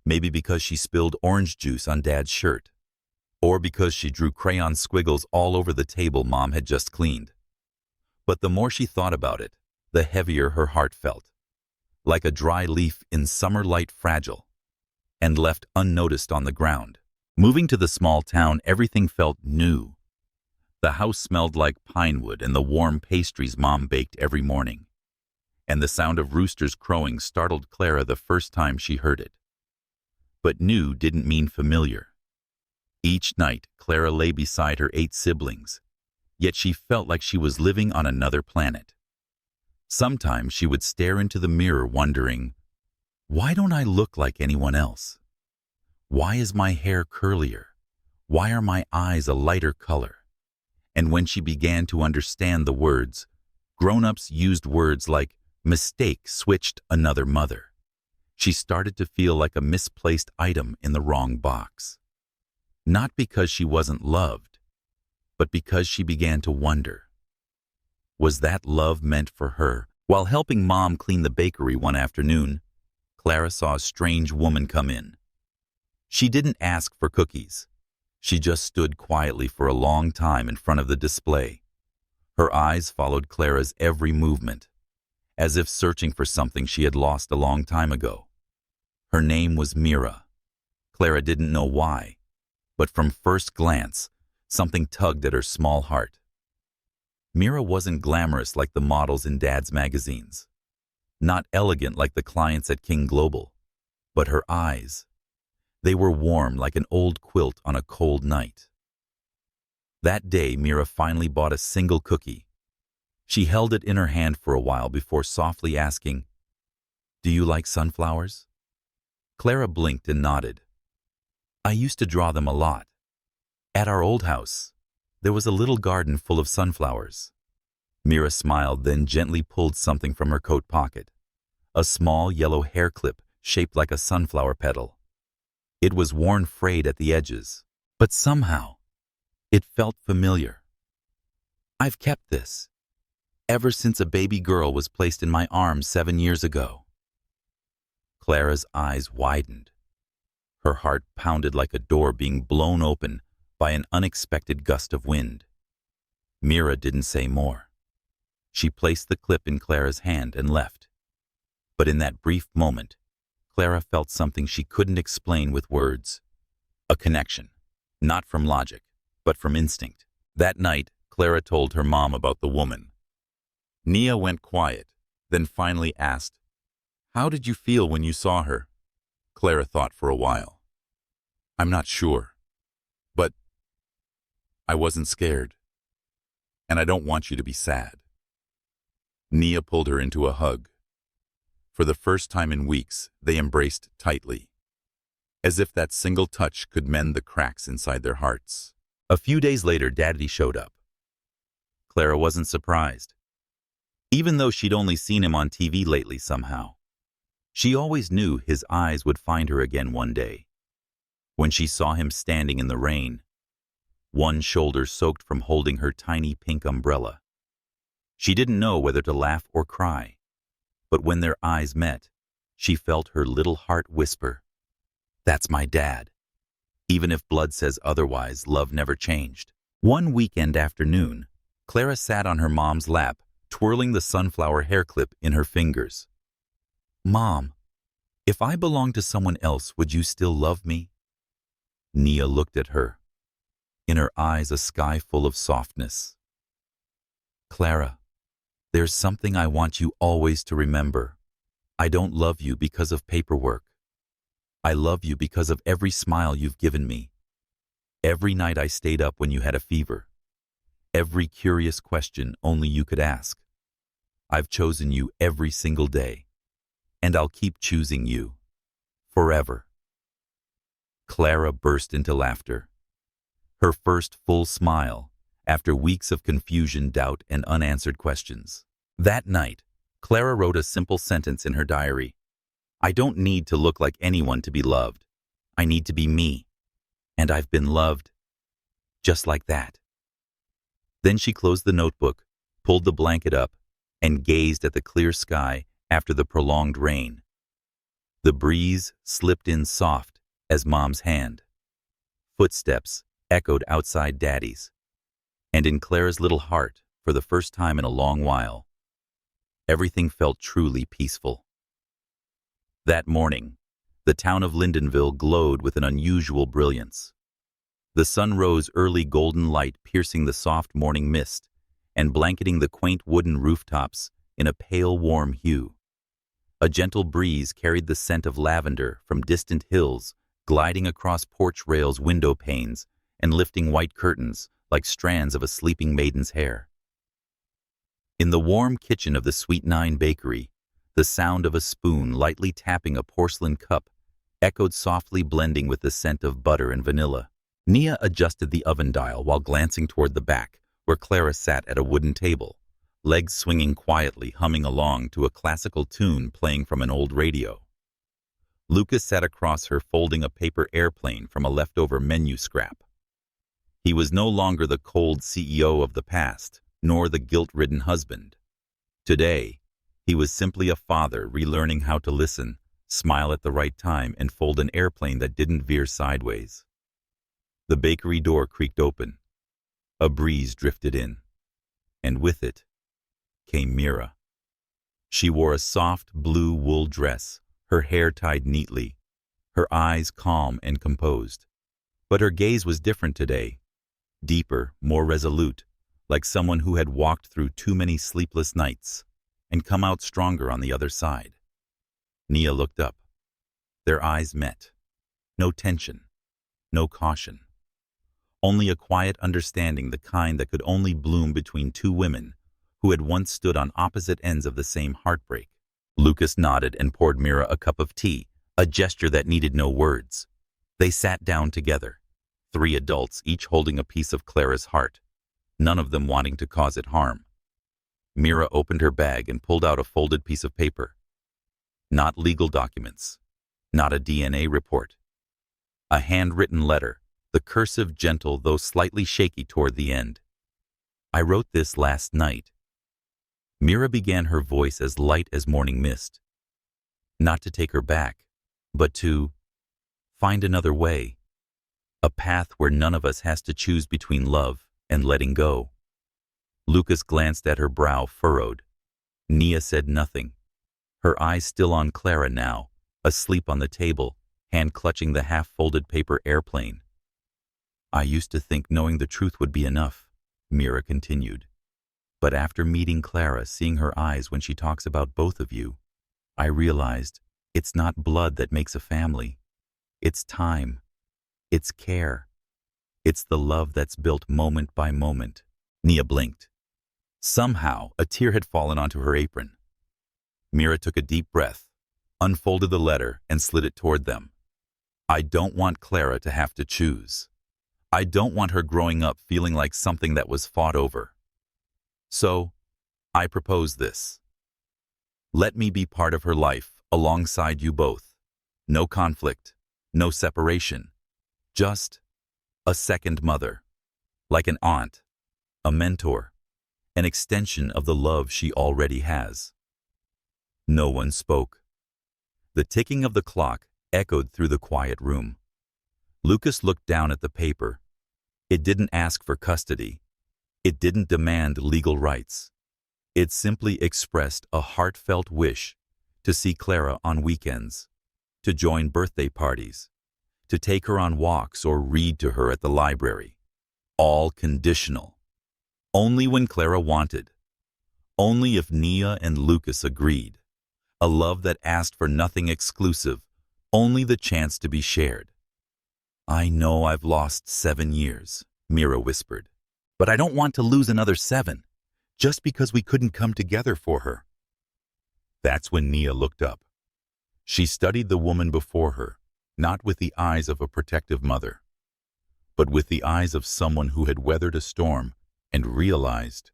Maybe because she spilled orange juice on Dad's shirt. Or because she drew crayon squiggles all over the table Mom had just cleaned. But the more she thought about it, the heavier her heart felt. Like a dry leaf in summer light, fragile, and left unnoticed on the ground. Moving to the small town, everything felt new. The house smelled like pine wood and the warm pastries Mom baked every morning. And the sound of roosters crowing startled Clara the first time she heard it. But new didn't mean familiar. Each night, Clara lay beside her 8 siblings, yet she felt like she was living on another planet. Sometimes she would stare into the mirror wondering, why don't I look like anyone else? Why is my hair curlier? Why are my eyes a lighter color? And when she began to understand the words, grown-ups used words like mistake switched another mother, she started to feel like a misplaced item in the wrong box. Not because she wasn't loved, but because she began to wonder. Was that love meant for her? While helping Mom clean the bakery one afternoon, Clara saw a strange woman come in. She didn't ask for cookies. She just stood quietly for a long time in front of the display. Her eyes followed Clara's every movement, as if searching for something she had lost a long time ago. Her name was Meera. Clara didn't know why, but from first glance, something tugged at her small heart. Meera wasn't glamorous like the models in Dad's magazines, not elegant like the clients at King Global, but her eyes, they were warm like an old quilt on a cold night. That day, Meera finally bought a single cookie. She held it in her hand for a while before softly asking, "Do you like sunflowers?" Clara blinked and nodded. "I used to draw them a lot. At our old house, there was a little garden full of sunflowers." Meera smiled, then gently pulled something from her coat pocket, a small yellow hair clip shaped like a sunflower petal. It was worn frayed at the edges, but somehow it felt familiar. "I've kept this ever since a baby girl was placed in my arms 7 years ago." Clara's eyes widened. Her heart pounded like a door being blown open by an unexpected gust of wind. Meera didn't say more. She placed the clip in Clara's hand and left. But in that brief moment, Clara felt something she couldn't explain with words. A connection, not from logic, but from instinct. That night, Clara told her mom about the woman. Nia went quiet, then finally asked, "How did you feel when you saw her?" Clara thought for a while. "I'm not sure, but I wasn't scared, and I don't want you to be sad." Nia pulled her into a hug. For the first time in weeks, they embraced tightly, as if that single touch could mend the cracks inside their hearts. A few days later, Daddy showed up. Clara wasn't surprised, even though she'd only seen him on TV lately somehow. She always knew his eyes would find her again one day. When she saw him standing in the rain, one shoulder soaked from holding her tiny pink umbrella, she didn't know whether to laugh or cry. But when their eyes met, she felt her little heart whisper, "That's my dad." Even if blood says otherwise, love never changed. One weekend afternoon, Clara sat on her mom's lap, twirling the sunflower hair clip in her fingers. "Mom, if I belonged to someone else, would you still love me?" Nia looked at her, in her eyes a sky full of softness. "Clara, there's something I want you always to remember. I don't love you because of paperwork. I love you because of every smile you've given me. Every night I stayed up when you had a fever. Every curious question only you could ask. I've chosen you every single day, and I'll keep choosing you. Forever." Clara burst into laughter. Her first full smile, after weeks of confusion, doubt, and unanswered questions. That night, Clara wrote a simple sentence in her diary. "I don't need to look like anyone to be loved. I need to be me. And I've been loved just like that." Then she closed the notebook, pulled the blanket up, and gazed at the clear sky after the prolonged rain. The breeze slipped in soft as Mom's hand. Footsteps echoed outside Daddy's. And in Clara's little heart, for the first time in a long while, everything felt truly peaceful. That morning, the town of Lindenville glowed with an unusual brilliance. The sun rose early golden light piercing the soft morning mist and blanketing the quaint wooden rooftops in a pale warm hue. A gentle breeze carried the scent of lavender from distant hills, gliding across porch rails, window panes, and lifting white curtains like strands of a sleeping maiden's hair. In the warm kitchen of the Sweet Nine Bakery, the sound of a spoon lightly tapping a porcelain cup echoed softly, blending with the scent of butter and vanilla. Nia adjusted the oven dial while glancing toward the back, where Clara sat at a wooden table, legs swinging quietly, humming along to a classical tune playing from an old radio. Lucas sat across her, folding a paper airplane from a leftover menu scrap. He was no longer the cold CEO of the past, nor the guilt-ridden husband. Today, he was simply a father relearning how to listen, smile at the right time, and fold an airplane that didn't veer sideways. The bakery door creaked open. A breeze drifted in, and with it came Meera. She wore a soft blue wool dress, her hair tied neatly, her eyes calm and composed. But her gaze was different today, deeper, more resolute, like someone who had walked through too many sleepless nights and come out stronger on the other side. Nia looked up. Their eyes met. No tension, no caution. Only a quiet understanding, the kind that could only bloom between two women who had once stood on opposite ends of the same heartbreak. Lucas nodded and poured Meera a cup of tea, a gesture that needed no words. They sat down together, 3 adults each holding a piece of Clara's heart, none of them wanting to cause it harm. Meera opened her bag and pulled out a folded piece of paper. Not legal documents, not a DNA report. A handwritten letter, the cursive gentle though slightly shaky toward the end. "I wrote this last night." Meera began, her voice as light as morning mist. "Not to take her back, but to find another way. A path where none of us has to choose between love and letting go." Lucas glanced at her, brow furrowed. Nia said nothing, her eyes still on Clara now, asleep on the table, hand clutching the half-folded paper airplane. I used to think knowing the truth would be enough, Meera continued. But after meeting Clara, seeing her eyes when she talks about both of you, I realized it's not blood that makes a family. It's time. It's care. It's the love that's built moment by moment. Nia blinked. Somehow, a tear had fallen onto her apron. Meera took a deep breath, unfolded the letter, and slid it toward them. I don't want Clara to have to choose. I don't want her growing up feeling like something that was fought over. So, I propose this. Let me be part of her life alongside you both. No conflict, no separation. Just a second mother, like an aunt, a mentor, an extension of the love she already has. No one spoke. The ticking of the clock echoed through the quiet room. Lucas looked down at the paper. It didn't ask for custody. It didn't demand legal rights. It simply expressed a heartfelt wish to see Clara on weekends, to join birthday parties, to take her on walks or read to her at the library. All conditional. Only when Clara wanted. Only if Nia and Lucas agreed. A love that asked for nothing exclusive, only the chance to be shared. I know I've lost 7 years, Meera whispered, but I don't want to lose another 7, just because we couldn't come together for her. That's when Nia looked up. She studied the woman before her, not with the eyes of a protective mother, but with the eyes of someone who had weathered a storm and realized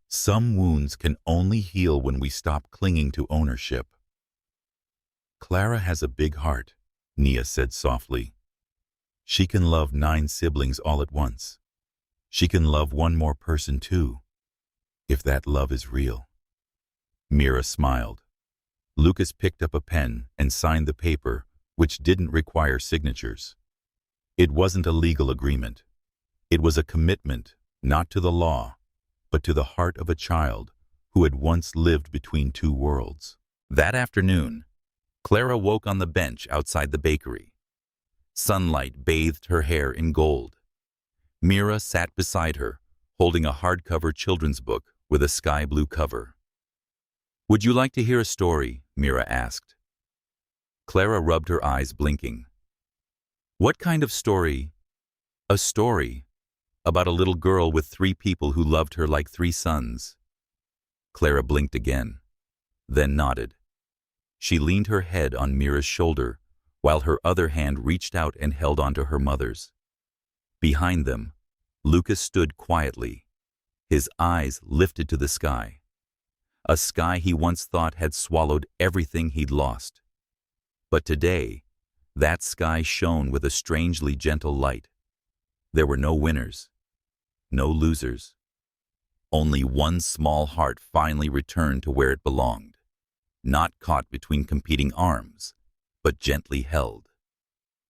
some wounds can only heal when we stop clinging to ownership. Clara has a big heart, Nia said softly. She can love 9 siblings all at once. She can love one more person too, if that love is real. Meera smiled. Lucas picked up a pen and signed the paper, which didn't require signatures. It wasn't a legal agreement. It was a commitment, not to the law, but to the heart of a child who had once lived between 2 worlds. That afternoon, Clara woke on the bench outside the bakery. Sunlight bathed her hair in gold. Meera sat beside her, holding a hardcover children's book with a sky blue cover. Would you like to hear a story? Meera asked. Clara rubbed her eyes, blinking. What kind of story? A story about a little girl with 3 people who loved her like 3 sons. Clara blinked again, then nodded. She leaned her head on Meera's shoulder, while her other hand reached out and held onto her mother's. Behind them, Lucas stood quietly, his eyes lifted to the sky. A sky he once thought had swallowed everything he'd lost. But today, that sky shone with a strangely gentle light. There were no winners, no losers. Only one small heart finally returned to where it belonged, not caught between competing arms, but gently held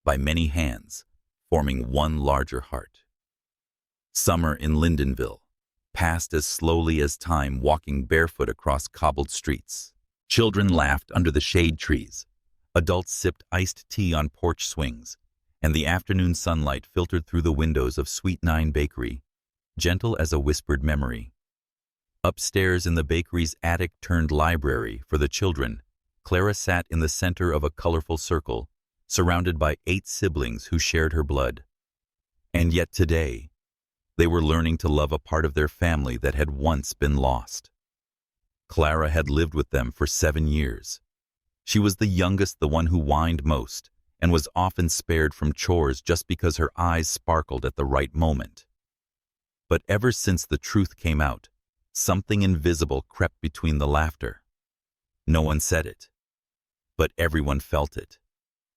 by many hands, forming one larger heart. Summer in Lindenville passed as slowly as time, walking barefoot across cobbled streets. Children laughed under the shade trees. Adults sipped iced tea on porch swings, and the afternoon sunlight filtered through the windows of Sweet Nine Bakery, gentle as a whispered memory. Upstairs in the bakery's attic-turned-library for the children, Clara sat in the center of a colorful circle, surrounded by 8 siblings who shared her blood. And yet today, they were learning to love a part of their family that had once been lost. Clara had lived with them for 7 years. She was the youngest, the one who whined most, and was often spared from chores just because her eyes sparkled at the right moment. But ever since the truth came out, something invisible crept between the laughter. No one said it, but everyone felt it.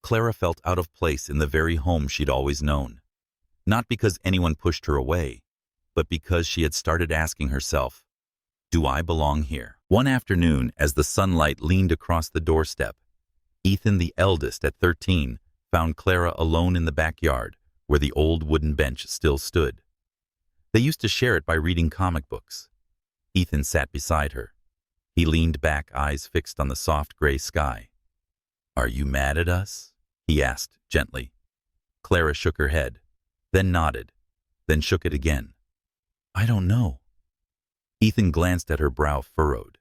Clara felt out of place in the very home she'd always known. Not because anyone pushed her away, but because she had started asking herself, do I belong here? One afternoon, as the sunlight leaned across the doorstep, Ethan, the eldest at 13, found Clara alone in the backyard, where the old wooden bench still stood. They used to share it by reading comic books. Ethan sat beside her. He leaned back, eyes fixed on the soft gray sky. Are you mad at us? He asked gently. Clara shook her head. then nodded, then shook it again. I don't know. Ethan glanced at her, brow furrowed.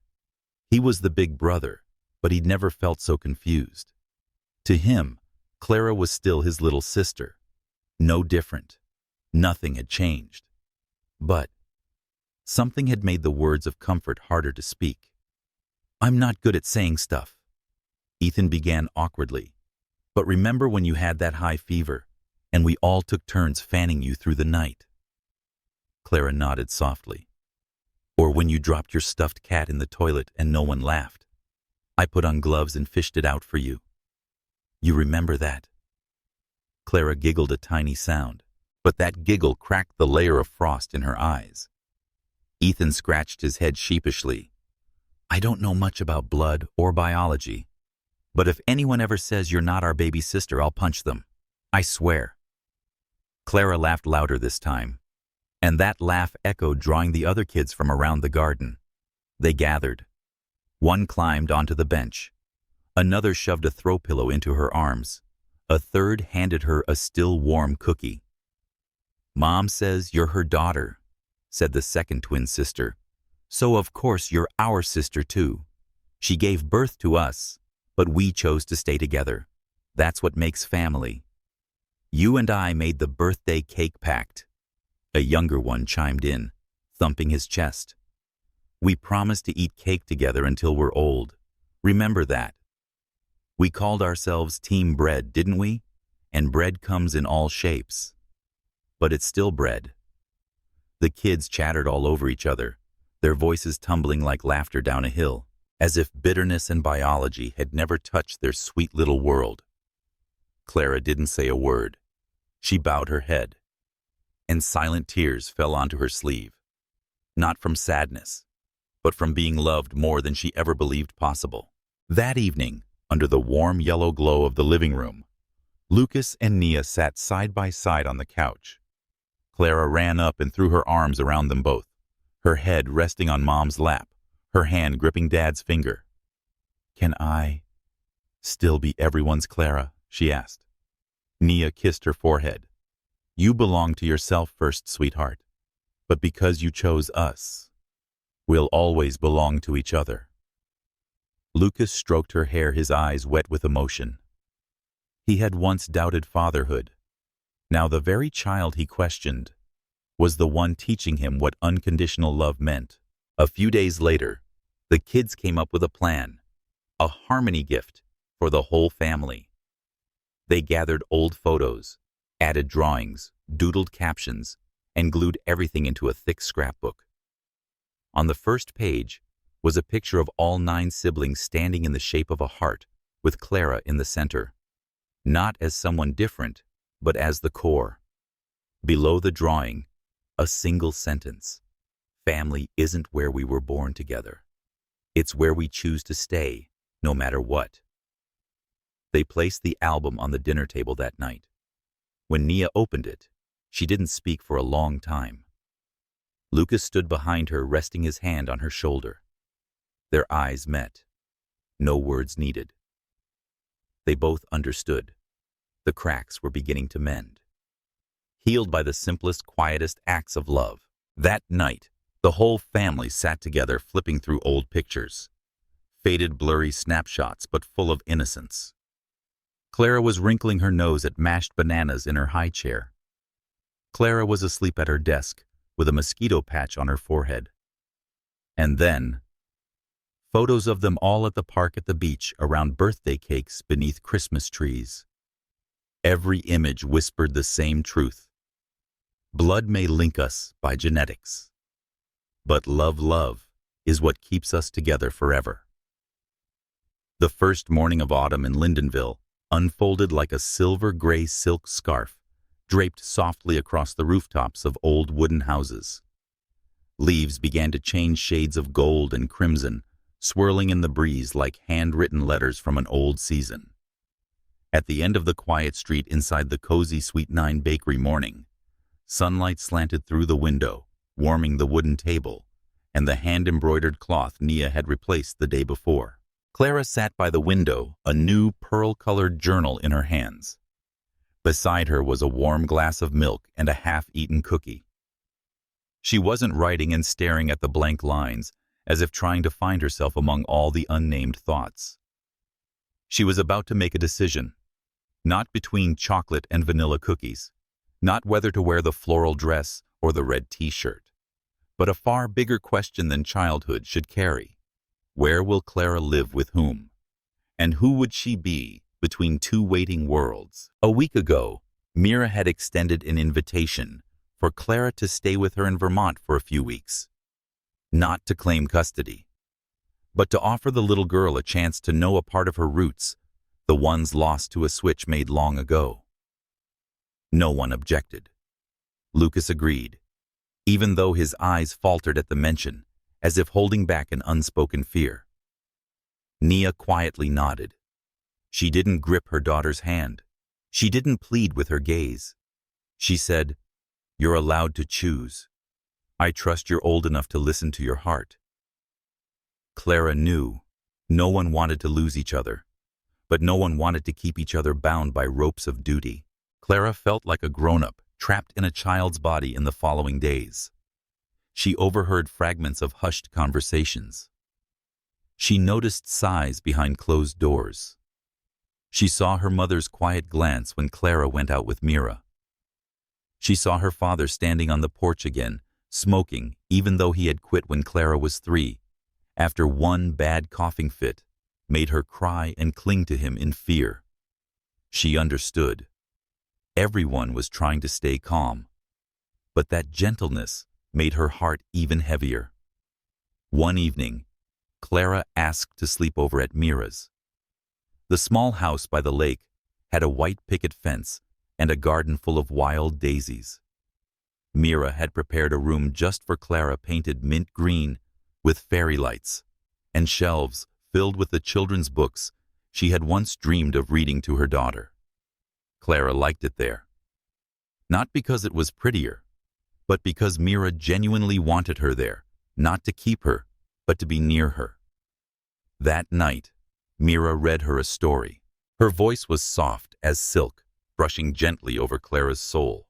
He was the big brother, but he'd never felt so confused. To him, Clara was still his little sister. No different. Nothing had changed. But something had made the words of comfort harder to speak. I'm not good at saying stuff. Ethan began awkwardly. But remember when you had that high fever, and we all took turns fanning you through the night? Clara nodded softly. Or when you dropped your stuffed cat in the toilet and no one laughed. I put on gloves and fished it out for you. You remember that? Clara giggled a tiny sound, but that giggle cracked the layer of frost in her eyes. Ethan scratched his head sheepishly. I don't know much about blood or biology, but if anyone ever says you're not our baby sister, I'll punch them. I swear. Clara laughed louder this time, and that laugh echoed, drawing the other kids from around the garden. They gathered. One climbed onto the bench. Another shoved a throw pillow into her arms. A third handed her a still warm cookie. Mom says you're her daughter, said the second twin sister. So of course you're our sister too. She gave birth to us, but we chose to stay together. That's what makes family. You and I made the birthday cake pact. A younger one chimed in, thumping his chest. We promised to eat cake together until we're old. Remember that? We called ourselves Team Bread, didn't we? And bread comes in all shapes. But it's still bread. The kids chattered all over each other, their voices tumbling like laughter down a hill, as if bitterness and biology had never touched their sweet little world. Clara didn't say a word. She bowed her head, and silent tears fell onto her sleeve. Not from sadness, but from being loved more than she ever believed possible. That evening, under the warm yellow glow of the living room, Lucas and Nia sat side by side on the couch. Clara ran up and threw her arms around them both, her head resting on Mom's lap, her hand gripping Dad's finger. Can I still be everyone's Clara? She asked. Nia kissed her forehead. You belong to yourself first, sweetheart. But because you chose us, we'll always belong to each other. Lucas stroked her hair, his eyes wet with emotion. He had once doubted fatherhood. Now the very child he questioned was the one teaching him what unconditional love meant. A few days later, the kids came up with a plan, a harmony gift for the whole family. They gathered old photos, added drawings, doodled captions, and glued everything into a thick scrapbook. On the first page was a picture of all 9 siblings standing in the shape of a heart, with Clara in the center. Not as someone different, but as the core. Below the drawing, a single sentence. Family isn't where we were born together. It's where we choose to stay, no matter what. They placed the album on the dinner table that night. When Nia opened it, she didn't speak for a long time. Lucas stood behind her, resting his hand on her shoulder. Their eyes met. No words needed. They both understood. The cracks were beginning to mend. Healed by the simplest, quietest acts of love. That night, the whole family sat together, flipping through old pictures. Faded, blurry snapshots, but full of innocence. Clara was wrinkling her nose at mashed bananas in her high chair. Clara was asleep at her desk, with a mosquito patch on her forehead. And then, photos of them all at the park, at the beach, around birthday cakes, beneath Christmas trees. Every image whispered the same truth. Blood may link us by genetics, but love is what keeps us together forever. The first morning of autumn in Lindenville unfolded like a silver-gray silk scarf draped softly across the rooftops of old wooden houses. Leaves began to change shades of gold and crimson, swirling in the breeze like handwritten letters from an old season. At the end of the quiet street inside the cozy Sweet Nine Bakery morning, sunlight slanted through the window, warming the wooden table and the hand-embroidered cloth Nia had replaced the day before. Clara sat by the window, a new pearl-colored journal in her hands. Beside her was a warm glass of milk and a half-eaten cookie. She wasn't writing and staring at the blank lines, as if trying to find herself among all the unnamed thoughts. She was about to make a decision, not between chocolate and vanilla cookies, not whether to wear the floral dress or the red t-shirt, but a far bigger question than childhood should carry. Where will Clara live with whom? And who would she be between two waiting worlds? A week ago, Meera had extended an invitation for Clara to stay with her in Vermont for a few weeks. Not to claim custody, but to offer the little girl a chance to know a part of her roots, the ones lost to a switch made long ago. No one objected. Lucas agreed, even though his eyes faltered at the mention, as if holding back an unspoken fear. Nia quietly nodded. She didn't grip her daughter's hand. She didn't plead with her gaze. She said, "You're allowed to choose. I trust you're old enough to listen to your heart." Clara knew no one wanted to lose each other, but no one wanted to keep each other bound by ropes of duty. Clara felt like a grown-up trapped in a child's body in the following days. She overheard fragments of hushed conversations. She noticed sighs behind closed doors. She saw her mother's quiet glance when Clara went out with Meera. She saw her father standing on the porch again, smoking, even though he had quit when Clara was 3, after one bad coughing fit made her cry and cling to him in fear. She understood. Everyone was trying to stay calm, but that gentleness made her heart even heavier. One evening, Clara asked to sleep over at Meera's. The small house by the lake had a white picket fence and a garden full of wild daisies. Meera had prepared a room just for Clara, painted mint green with fairy lights, and shelves filled with the children's books she had once dreamed of reading to her daughter. Clara liked it there, not because it was prettier, but because Meera genuinely wanted her there, not to keep her, but to be near her. That night, Meera read her a story. Her voice was soft as silk, brushing gently over Clara's soul,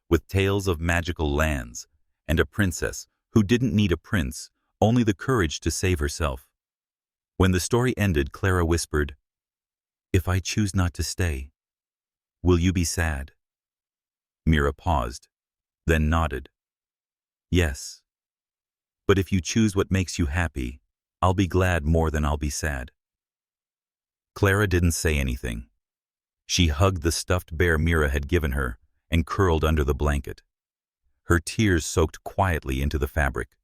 with tales of magical lands and a princess who didn't need a prince, only the courage to save herself. When the story ended, Clara whispered, "If I choose not to stay, will you be sad?" Meera paused, then nodded. "Yes. But if you choose what makes you happy, I'll be glad more than I'll be sad." Clara didn't say anything. She hugged the stuffed bear Meera had given her and curled under the blanket. Her tears soaked quietly into the fabric,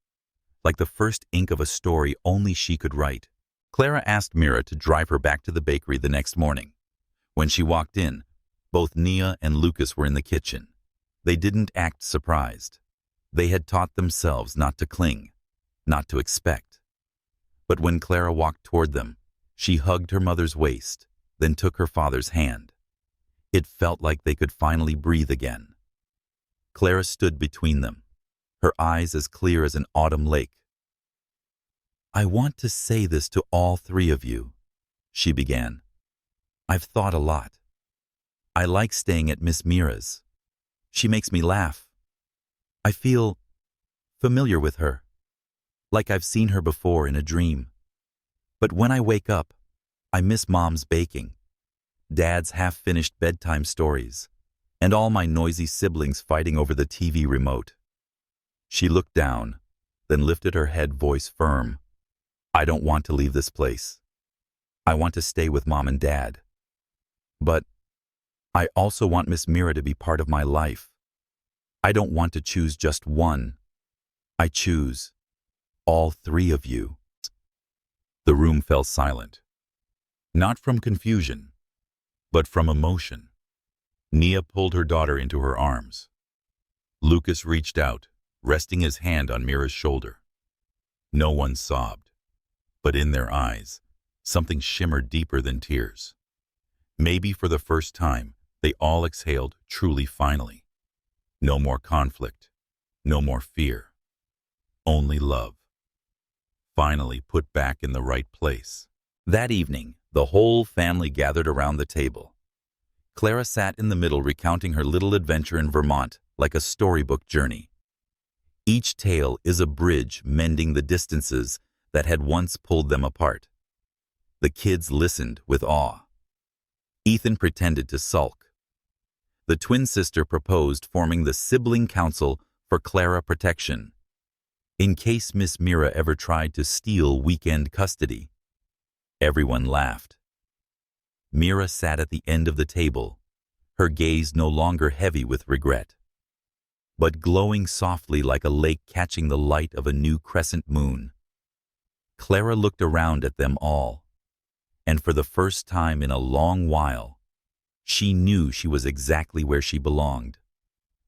like the first ink of a story only she could write. Clara asked Meera to drive her back to the bakery the next morning. When she walked in, both Nia and Lucas were in the kitchen. They didn't act surprised. They had taught themselves not to cling, not to expect. But when Clara walked toward them, she hugged her mother's waist, then took her father's hand. It felt like they could finally breathe again. Clara stood between them, her eyes as clear as an autumn lake. "I want to say this to all 3 of you," she began. "I've thought a lot. I like staying at Miss Meera's. She makes me laugh. I feel familiar with her, like I've seen her before in a dream. But when I wake up, I miss Mom's baking, Dad's half-finished bedtime stories, and all my noisy siblings fighting over the TV remote." She looked down, then lifted her head, voice firm. "I don't want to leave this place. I want to stay with Mom and Dad. But I also want Miss Meera to be part of my life. I don't want to choose just one. I choose all 3 of you." The room fell silent, not from confusion, but from emotion. Nia pulled her daughter into her arms. Lucas reached out, resting his hand on Meera's shoulder. No one sobbed, but in their eyes, something shimmered deeper than tears. Maybe for the first time, they all exhaled truly finally. No more conflict, no more fear, only love. Finally put back in the right place. That evening, the whole family gathered around the table. Clara sat in the middle recounting her little adventure in Vermont like a storybook journey. Each tale is a bridge mending the distances that had once pulled them apart. The kids listened with awe. Ethan pretended to sulk. The twin sister proposed forming the Sibling Council for Clara protection, in case Miss Meera ever tried to steal weekend custody. Everyone laughed. Meera sat at the end of the table, her gaze no longer heavy with regret, but glowing softly like a lake catching the light of a new crescent moon. Clara looked around at them all, and for the first time in a long while, she knew she was exactly where she belonged.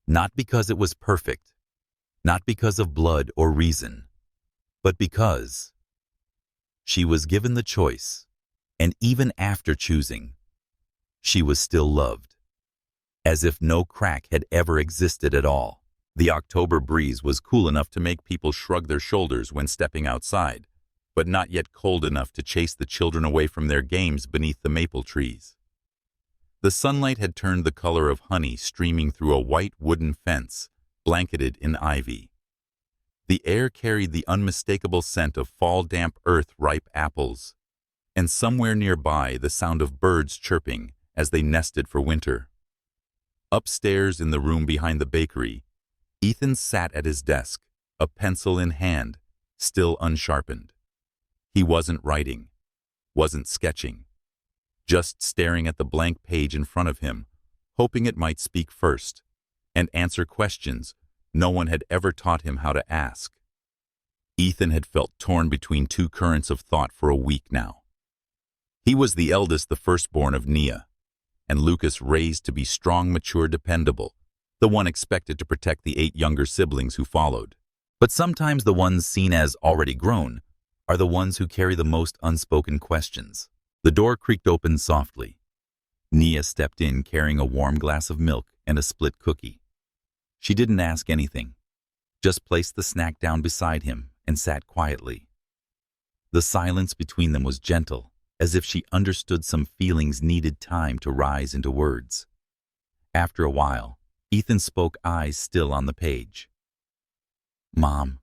Not because it was perfect, not because of blood or reason, but because she was given the choice, and even after choosing, she was still loved, as if no crack had ever existed at all. The October breeze was cool enough to make people shrug their shoulders when stepping outside, but not yet cold enough to chase the children away from their games beneath the maple trees. The sunlight had turned the color of honey streaming through a white wooden fence, blanketed in ivy. The air carried the unmistakable scent of fall-damp earth-ripe apples, and somewhere nearby the sound of birds chirping as they nested for winter. Upstairs in the room behind the bakery, Ethan sat at his desk, a pencil in hand, still unsharpened. He wasn't writing, wasn't sketching, just staring at the blank page in front of him, hoping it might speak first and answer questions no one had ever taught him how to ask. Ethan had felt torn between two currents of thought for a week now. He was the eldest, the firstborn of Nia, and Lucas raised to be strong, mature, dependable, the one expected to protect the 8 younger siblings who followed. But sometimes the ones seen as already grown are the ones who carry the most unspoken questions. The door creaked open softly. Nia stepped in carrying a warm glass of milk and a split cookie. She didn't ask anything, just placed the snack down beside him and sat quietly. The silence between them was gentle, as if she understood some feelings needed time to rise into words. After a while, Ethan spoke, eyes still on the page. "Mom,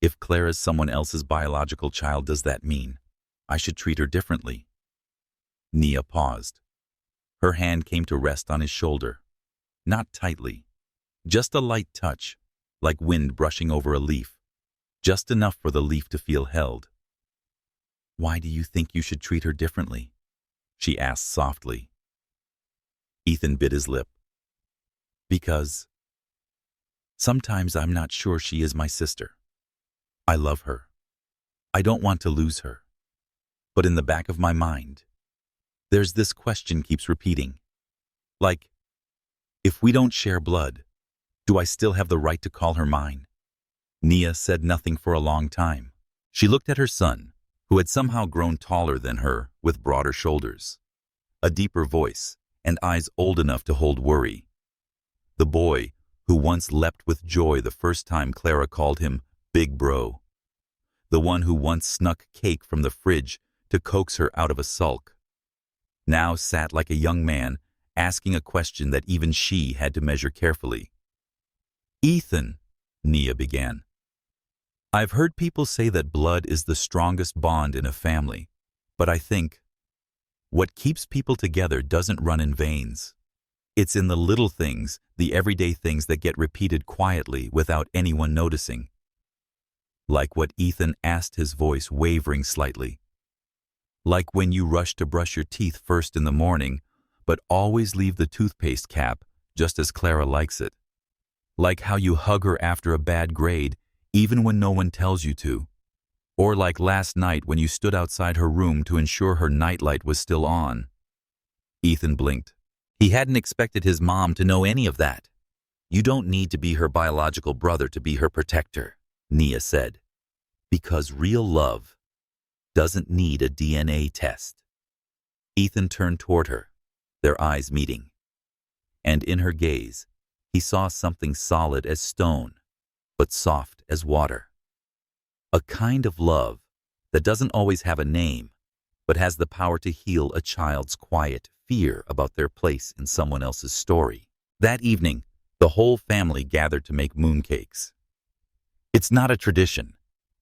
if Clara's someone else's biological child, does that mean I should treat her differently?" Nia paused. Her hand came to rest on his shoulder, not tightly, just a light touch, like wind brushing over a leaf, just enough for the leaf to feel held. "Why do you think you should treat her differently?" she asked softly. Ethan bit his lip. "Because sometimes I'm not sure she is my sister. I love her. I don't want to lose her. But in the back of my mind, there's this question keeps repeating. Like, if we don't share blood, do I still have the right to call her mine?" Nia said nothing for a long time. She looked at her son, who had somehow grown taller than her with broader shoulders, a deeper voice, and eyes old enough to hold worry. The boy who once leapt with joy the first time Clara called him Big Bro. The one who once snuck cake from the fridge to coax her out of a sulk, now sat like a young man asking a question that even she had to measure carefully. "Ethan," Nia began, "I've heard people say that blood is the strongest bond in a family, but I think what keeps people together doesn't run in veins. It's in the little things, the everyday things that get repeated quietly without anyone noticing." Like what Ethan asked, his voice wavering slightly. Like when you rush to brush your teeth first in the morning, but always leave the toothpaste cap just as Clara likes it. Like how you hug her after a bad grade, even when no one tells you to. Or like last night when you stood outside her room to ensure her nightlight was still on. Ethan blinked. He hadn't expected his mom to know any of that. "You don't need to be her biological brother to be her protector," Nia said, "because real love doesn't need a DNA test." Ethan turned toward her, their eyes meeting. And in her gaze, he saw something solid as stone, but soft as water. A kind of love that doesn't always have a name, but has the power to heal a child's quiet fear about their place in someone else's story. That evening, the whole family gathered to make mooncakes. It's not a tradition.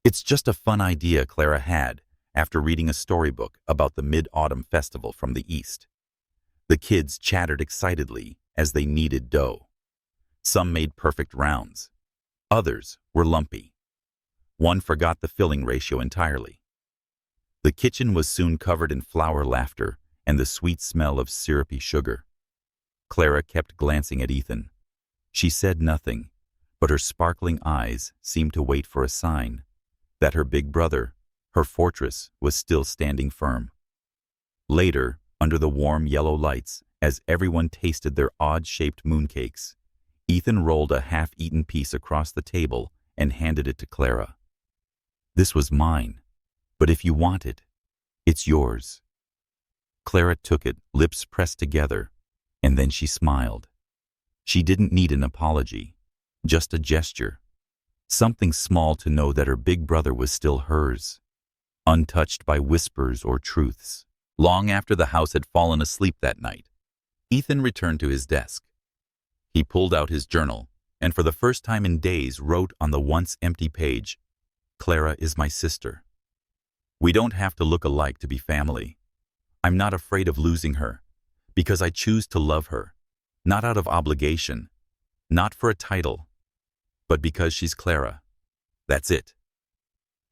It's just a fun idea Clara had after reading a storybook about the Mid-Autumn Festival from the East. The kids chattered excitedly as they kneaded dough. Some made perfect rounds. Others were lumpy. One forgot the filling ratio entirely. The kitchen was soon covered in flour laughter and the sweet smell of syrupy sugar. Clara kept glancing at Ethan. She said nothing, but her sparkling eyes seemed to wait for a sign that her big brother, her fortress, was still standing firm. Later, under the warm yellow lights, as everyone tasted their odd-shaped mooncakes, Ethan rolled a half-eaten piece across the table and handed it to Clara. "This was mine, but if you want it, it's yours." Clara took it, lips pressed together, and then she smiled. She didn't need an apology, just a gesture, something small to know that her big brother was still hers, untouched by whispers or truths. Long after the house had fallen asleep that night, Ethan returned to his desk. He pulled out his journal and for the first time in days wrote on the once empty page, "Clara is my sister. We don't have to look alike to be family. I'm not afraid of losing her, because I choose to love her, not out of obligation, not for a title, but because she's Clara. That's it."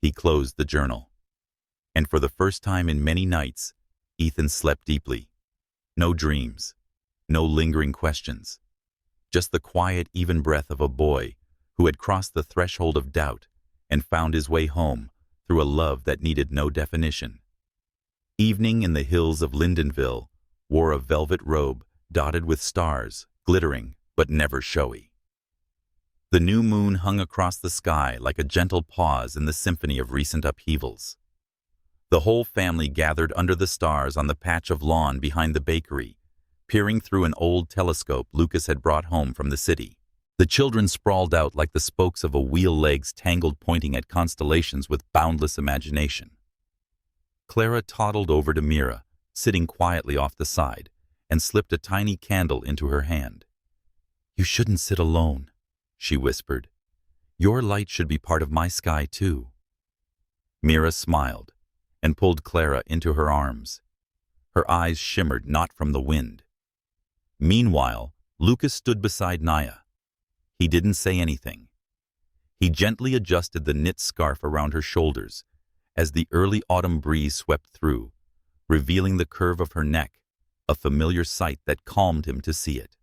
He closed the journal. And for the first time in many nights, Ethan slept deeply. No dreams, no lingering questions. Just the quiet, even breath of a boy who had crossed the threshold of doubt and found his way home through a love that needed no definition. Evening in the hills of Lindenville wore a velvet robe dotted with stars, glittering but never showy. The new moon hung across the sky like a gentle pause in the symphony of recent upheavals. The whole family gathered under the stars on the patch of lawn behind the bakery, peering through an old telescope Lucas had brought home from the city. The children sprawled out like the spokes of a wheel, legs tangled pointing at constellations with boundless imagination. Clara toddled over to Meera, sitting quietly off the side, and slipped a tiny candle into her hand. "You shouldn't sit alone," she whispered. "Your light should be part of my sky too." Meera smiled and pulled Clara into her arms. Her eyes shimmered not from the wind. Meanwhile, Lucas stood beside Naya. He didn't say anything. He gently adjusted the knit scarf around her shoulders as the early autumn breeze swept through, revealing the curve of her neck, a familiar sight that calmed him to see it.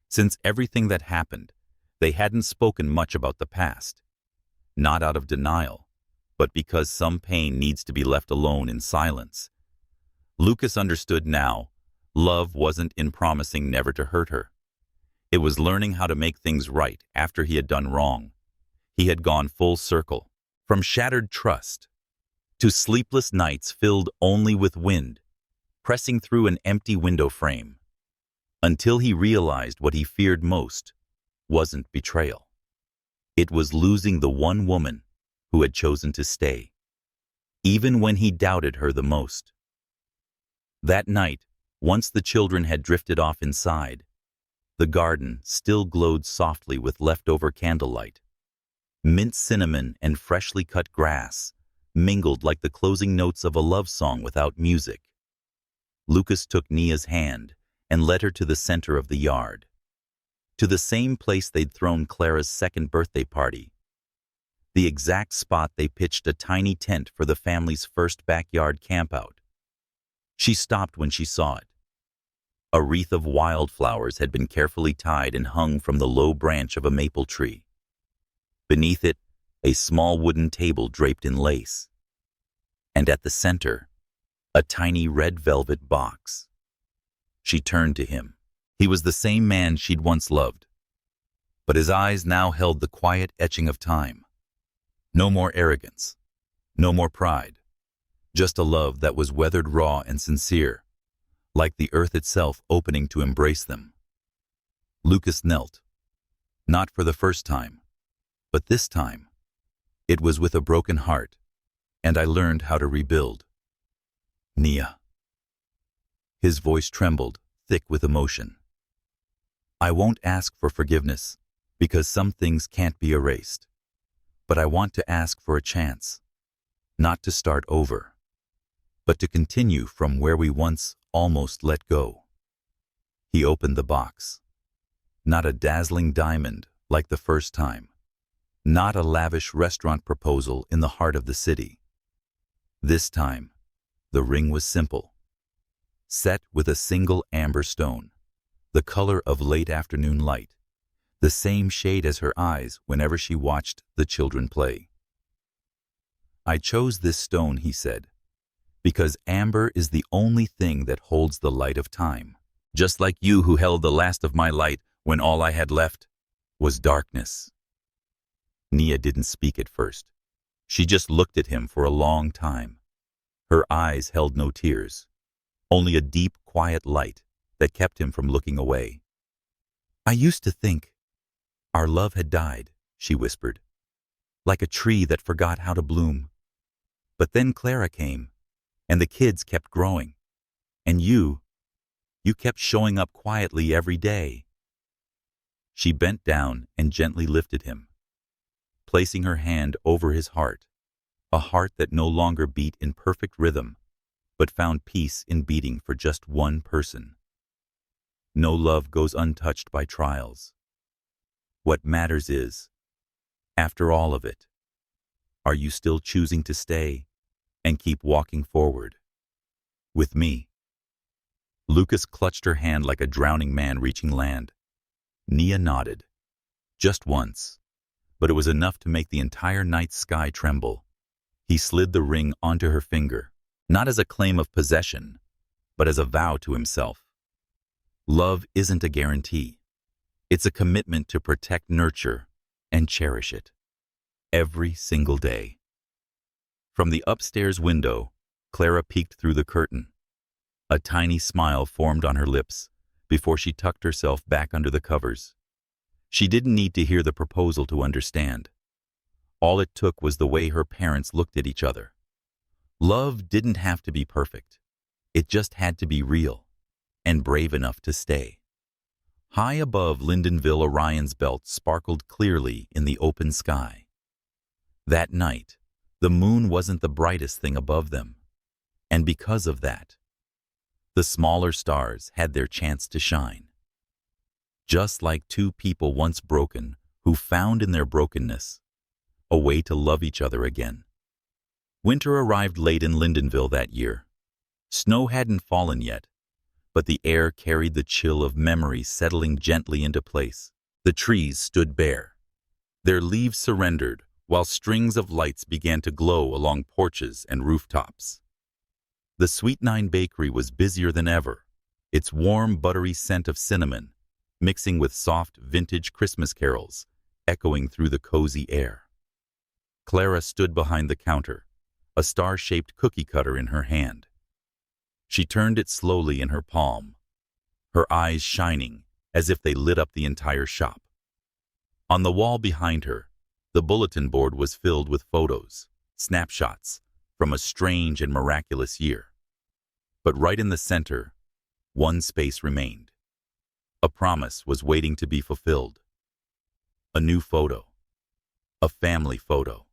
Since everything that happened, they hadn't spoken much about the past. Not out of denial, but because some pain needs to be left alone in silence. Lucas understood now. Love wasn't in promising never to hurt her. It was learning how to make things right after he had done wrong. He had gone full circle, from shattered trust to sleepless nights filled only with wind, pressing through an empty window frame, until he realized what he feared most wasn't betrayal. It was losing the one woman who had chosen to stay, even when he doubted her the most. That night, once the children had drifted off inside, the garden still glowed softly with leftover candlelight. Mint cinnamon and freshly cut grass mingled like the closing notes of a love song without music. Lucas took Nia's hand and led her to the center of the yard, to the same place they'd thrown Clara's second birthday party, the exact spot they pitched a tiny tent for the family's first backyard campout. She stopped when she saw it. A wreath of wildflowers had been carefully tied and hung from the low branch of a maple tree. Beneath it, a small wooden table draped in lace. And at the center, a tiny red velvet box. She turned to him. He was the same man she'd once loved, but his eyes now held the quiet etching of time. No more arrogance, no more pride, just a love that was weathered raw and sincere, like the earth itself opening to embrace them. Lucas knelt, not for the first time, but this time, it was with a broken heart, and I learned how to rebuild. Nia. His voice trembled, thick with emotion. I won't ask for forgiveness, because some things can't be erased. But I want to ask for a chance, not to start over, but to continue from where we once almost let go. He opened the box. Not a dazzling diamond like the first time. Not a lavish restaurant proposal in the heart of the city. This time, the ring was simple. Set with a single amber stone, the color of late afternoon light, the same shade as her eyes whenever she watched the children play. I chose this stone, he said, because amber is the only thing that holds the light of time. Just like you who held the last of my light when all I had left was darkness. Nia didn't speak at first. She just looked at him for a long time. Her eyes held no tears, only a deep, quiet light that kept him from looking away. I used to think our love had died, she whispered, like a tree that forgot how to bloom. But then Clara came, and the kids kept growing, and you kept showing up quietly every day. She bent down and gently lifted him, placing her hand over his heart, a heart that no longer beat in perfect rhythm, but found peace in beating for just one person. No love goes untouched by trials. What matters is, after all of it, are you still choosing to stay and keep walking forward with me? Lucas clutched her hand like a drowning man reaching land. Nia nodded, just once, but it was enough to make the entire night sky tremble. He slid the ring onto her finger, not as a claim of possession, but as a vow to himself. Love isn't a guarantee. It's a commitment to protect, nurture, and cherish it every single day. From the upstairs window, Clara peeked through the curtain. A tiny smile formed on her lips before she tucked herself back under the covers. She didn't need to hear the proposal to understand. All it took was the way her parents looked at each other. Love didn't have to be perfect. It just had to be real and brave enough to stay. High above Lindenville, Orion's belt sparkled clearly in the open sky. That night, the moon wasn't the brightest thing above them, and because of that, the smaller stars had their chance to shine. Just like two people once broken who found in their brokenness a way to love each other again. Winter arrived late in Lindenville that year. Snow hadn't fallen yet, but the air carried the chill of memory settling gently into place. The trees stood bare. Their leaves surrendered while strings of lights began to glow along porches and rooftops. The Sweet Nine Bakery was busier than ever, its warm, buttery scent of cinnamon mixing with soft, vintage Christmas carols echoing through the cozy air. Clara stood behind the counter, a star-shaped cookie cutter in her hand. She turned it slowly in her palm, her eyes shining as if they lit up the entire shop. On the wall behind her, the bulletin board was filled with photos, snapshots from a strange and miraculous year. But right in the center, one space remained. A promise was waiting to be fulfilled. A new photo. A family photo.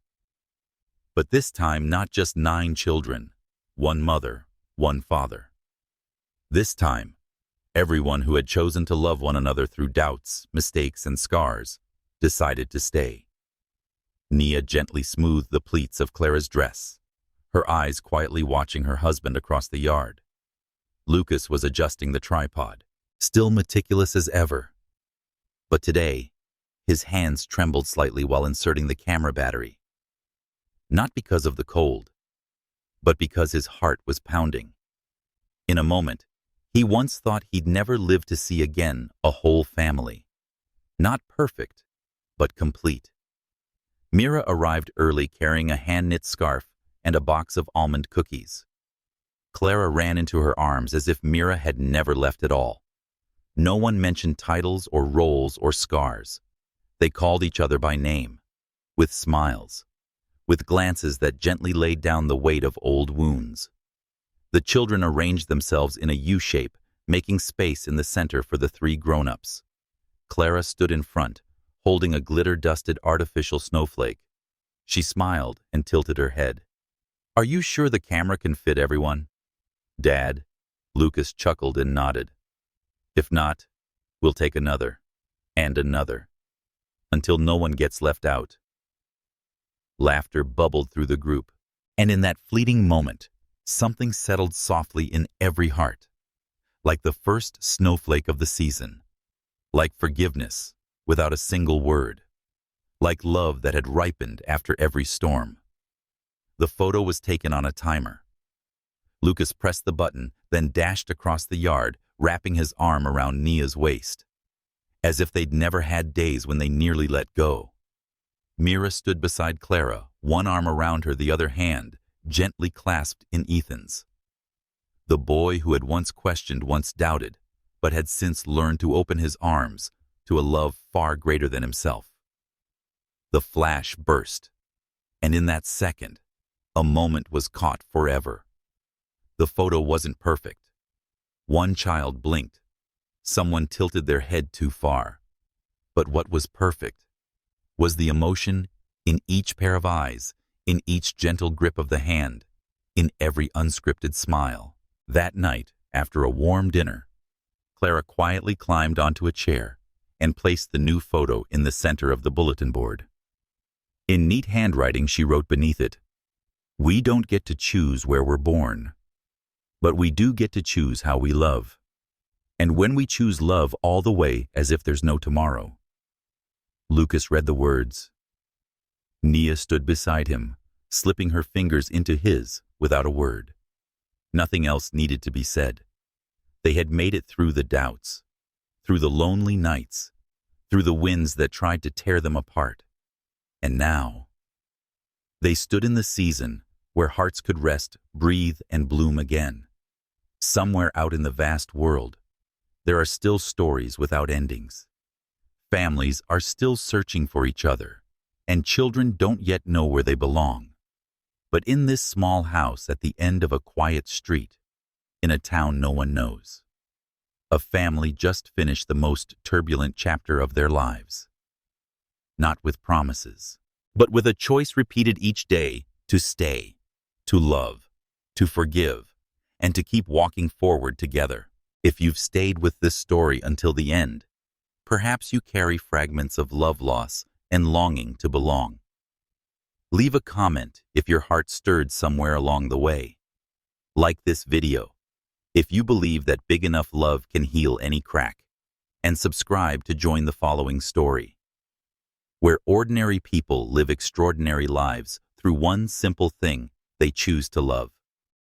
But this time, not just 9 children, one mother, one father. This time, everyone who had chosen to love one another through doubts, mistakes, and scars decided to stay. Nia gently smoothed the pleats of Clara's dress, her eyes quietly watching her husband across the yard. Lucas was adjusting the tripod, still meticulous as ever. But today, his hands trembled slightly while inserting the camera battery. Not because of the cold, but because his heart was pounding. In a moment, he once thought he'd never live to see again a whole family. Not perfect, but complete. Meera arrived early carrying a hand-knit scarf and a box of almond cookies. Clara ran into her arms as if Meera had never left at all. No one mentioned titles or roles or scars. They called each other by name, with smiles, with glances that gently laid down the weight of old wounds. The children arranged themselves in a U shape, making space in the center for the three grown-ups. Clara stood in front, holding a glitter-dusted artificial snowflake. She smiled and tilted her head. "Are you sure the camera can fit everyone?" "Dad," Lucas chuckled and nodded. "If not, we'll take another, and another, until no one gets left out." Laughter bubbled through the group, and in that fleeting moment, something settled softly in every heart, like the first snowflake of the season, like forgiveness without a single word, like love that had ripened after every storm. The photo was taken on a timer. Lucas pressed the button, then dashed across the yard, wrapping his arm around Nia's waist, as if they'd never had days when they nearly let go. Meera stood beside Clara, one arm around her, the other hand gently clasped in Ethan's. The boy who had once questioned, once doubted, but had since learned to open his arms to a love far greater than himself. The flash burst, and in that second, a moment was caught forever. The photo wasn't perfect. One child blinked. Someone tilted their head too far. But what was perfect was the emotion in each pair of eyes, in each gentle grip of the hand, in every unscripted smile. That night, after a warm dinner, Clara quietly climbed onto a chair and placed the new photo in the center of the bulletin board. In neat handwriting, she wrote beneath it, "We don't get to choose where we're born, but we do get to choose how we love. And when we choose love all the way as if there's no tomorrow." Lucas read the words. Nia stood beside him, slipping her fingers into his without a word. Nothing else needed to be said. They had made it through the doubts, through the lonely nights, through the winds that tried to tear them apart. And now, they stood in the season where hearts could rest, breathe, and bloom again. Somewhere out in the vast world, there are still stories without endings. Families are still searching for each other, and children don't yet know where they belong. But in this small house at the end of a quiet street, in a town no one knows, a family just finished the most turbulent chapter of their lives. Not with promises, but with a choice repeated each day to stay, to love, to forgive, and to keep walking forward together. If you've stayed with this story until the end, perhaps you carry fragments of love loss and longing to belong. Leave a comment if your heart stirred somewhere along the way. Like this video if you believe that big enough love can heal any crack, and subscribe to join the following story, where ordinary people live extraordinary lives through one simple thing they choose to love.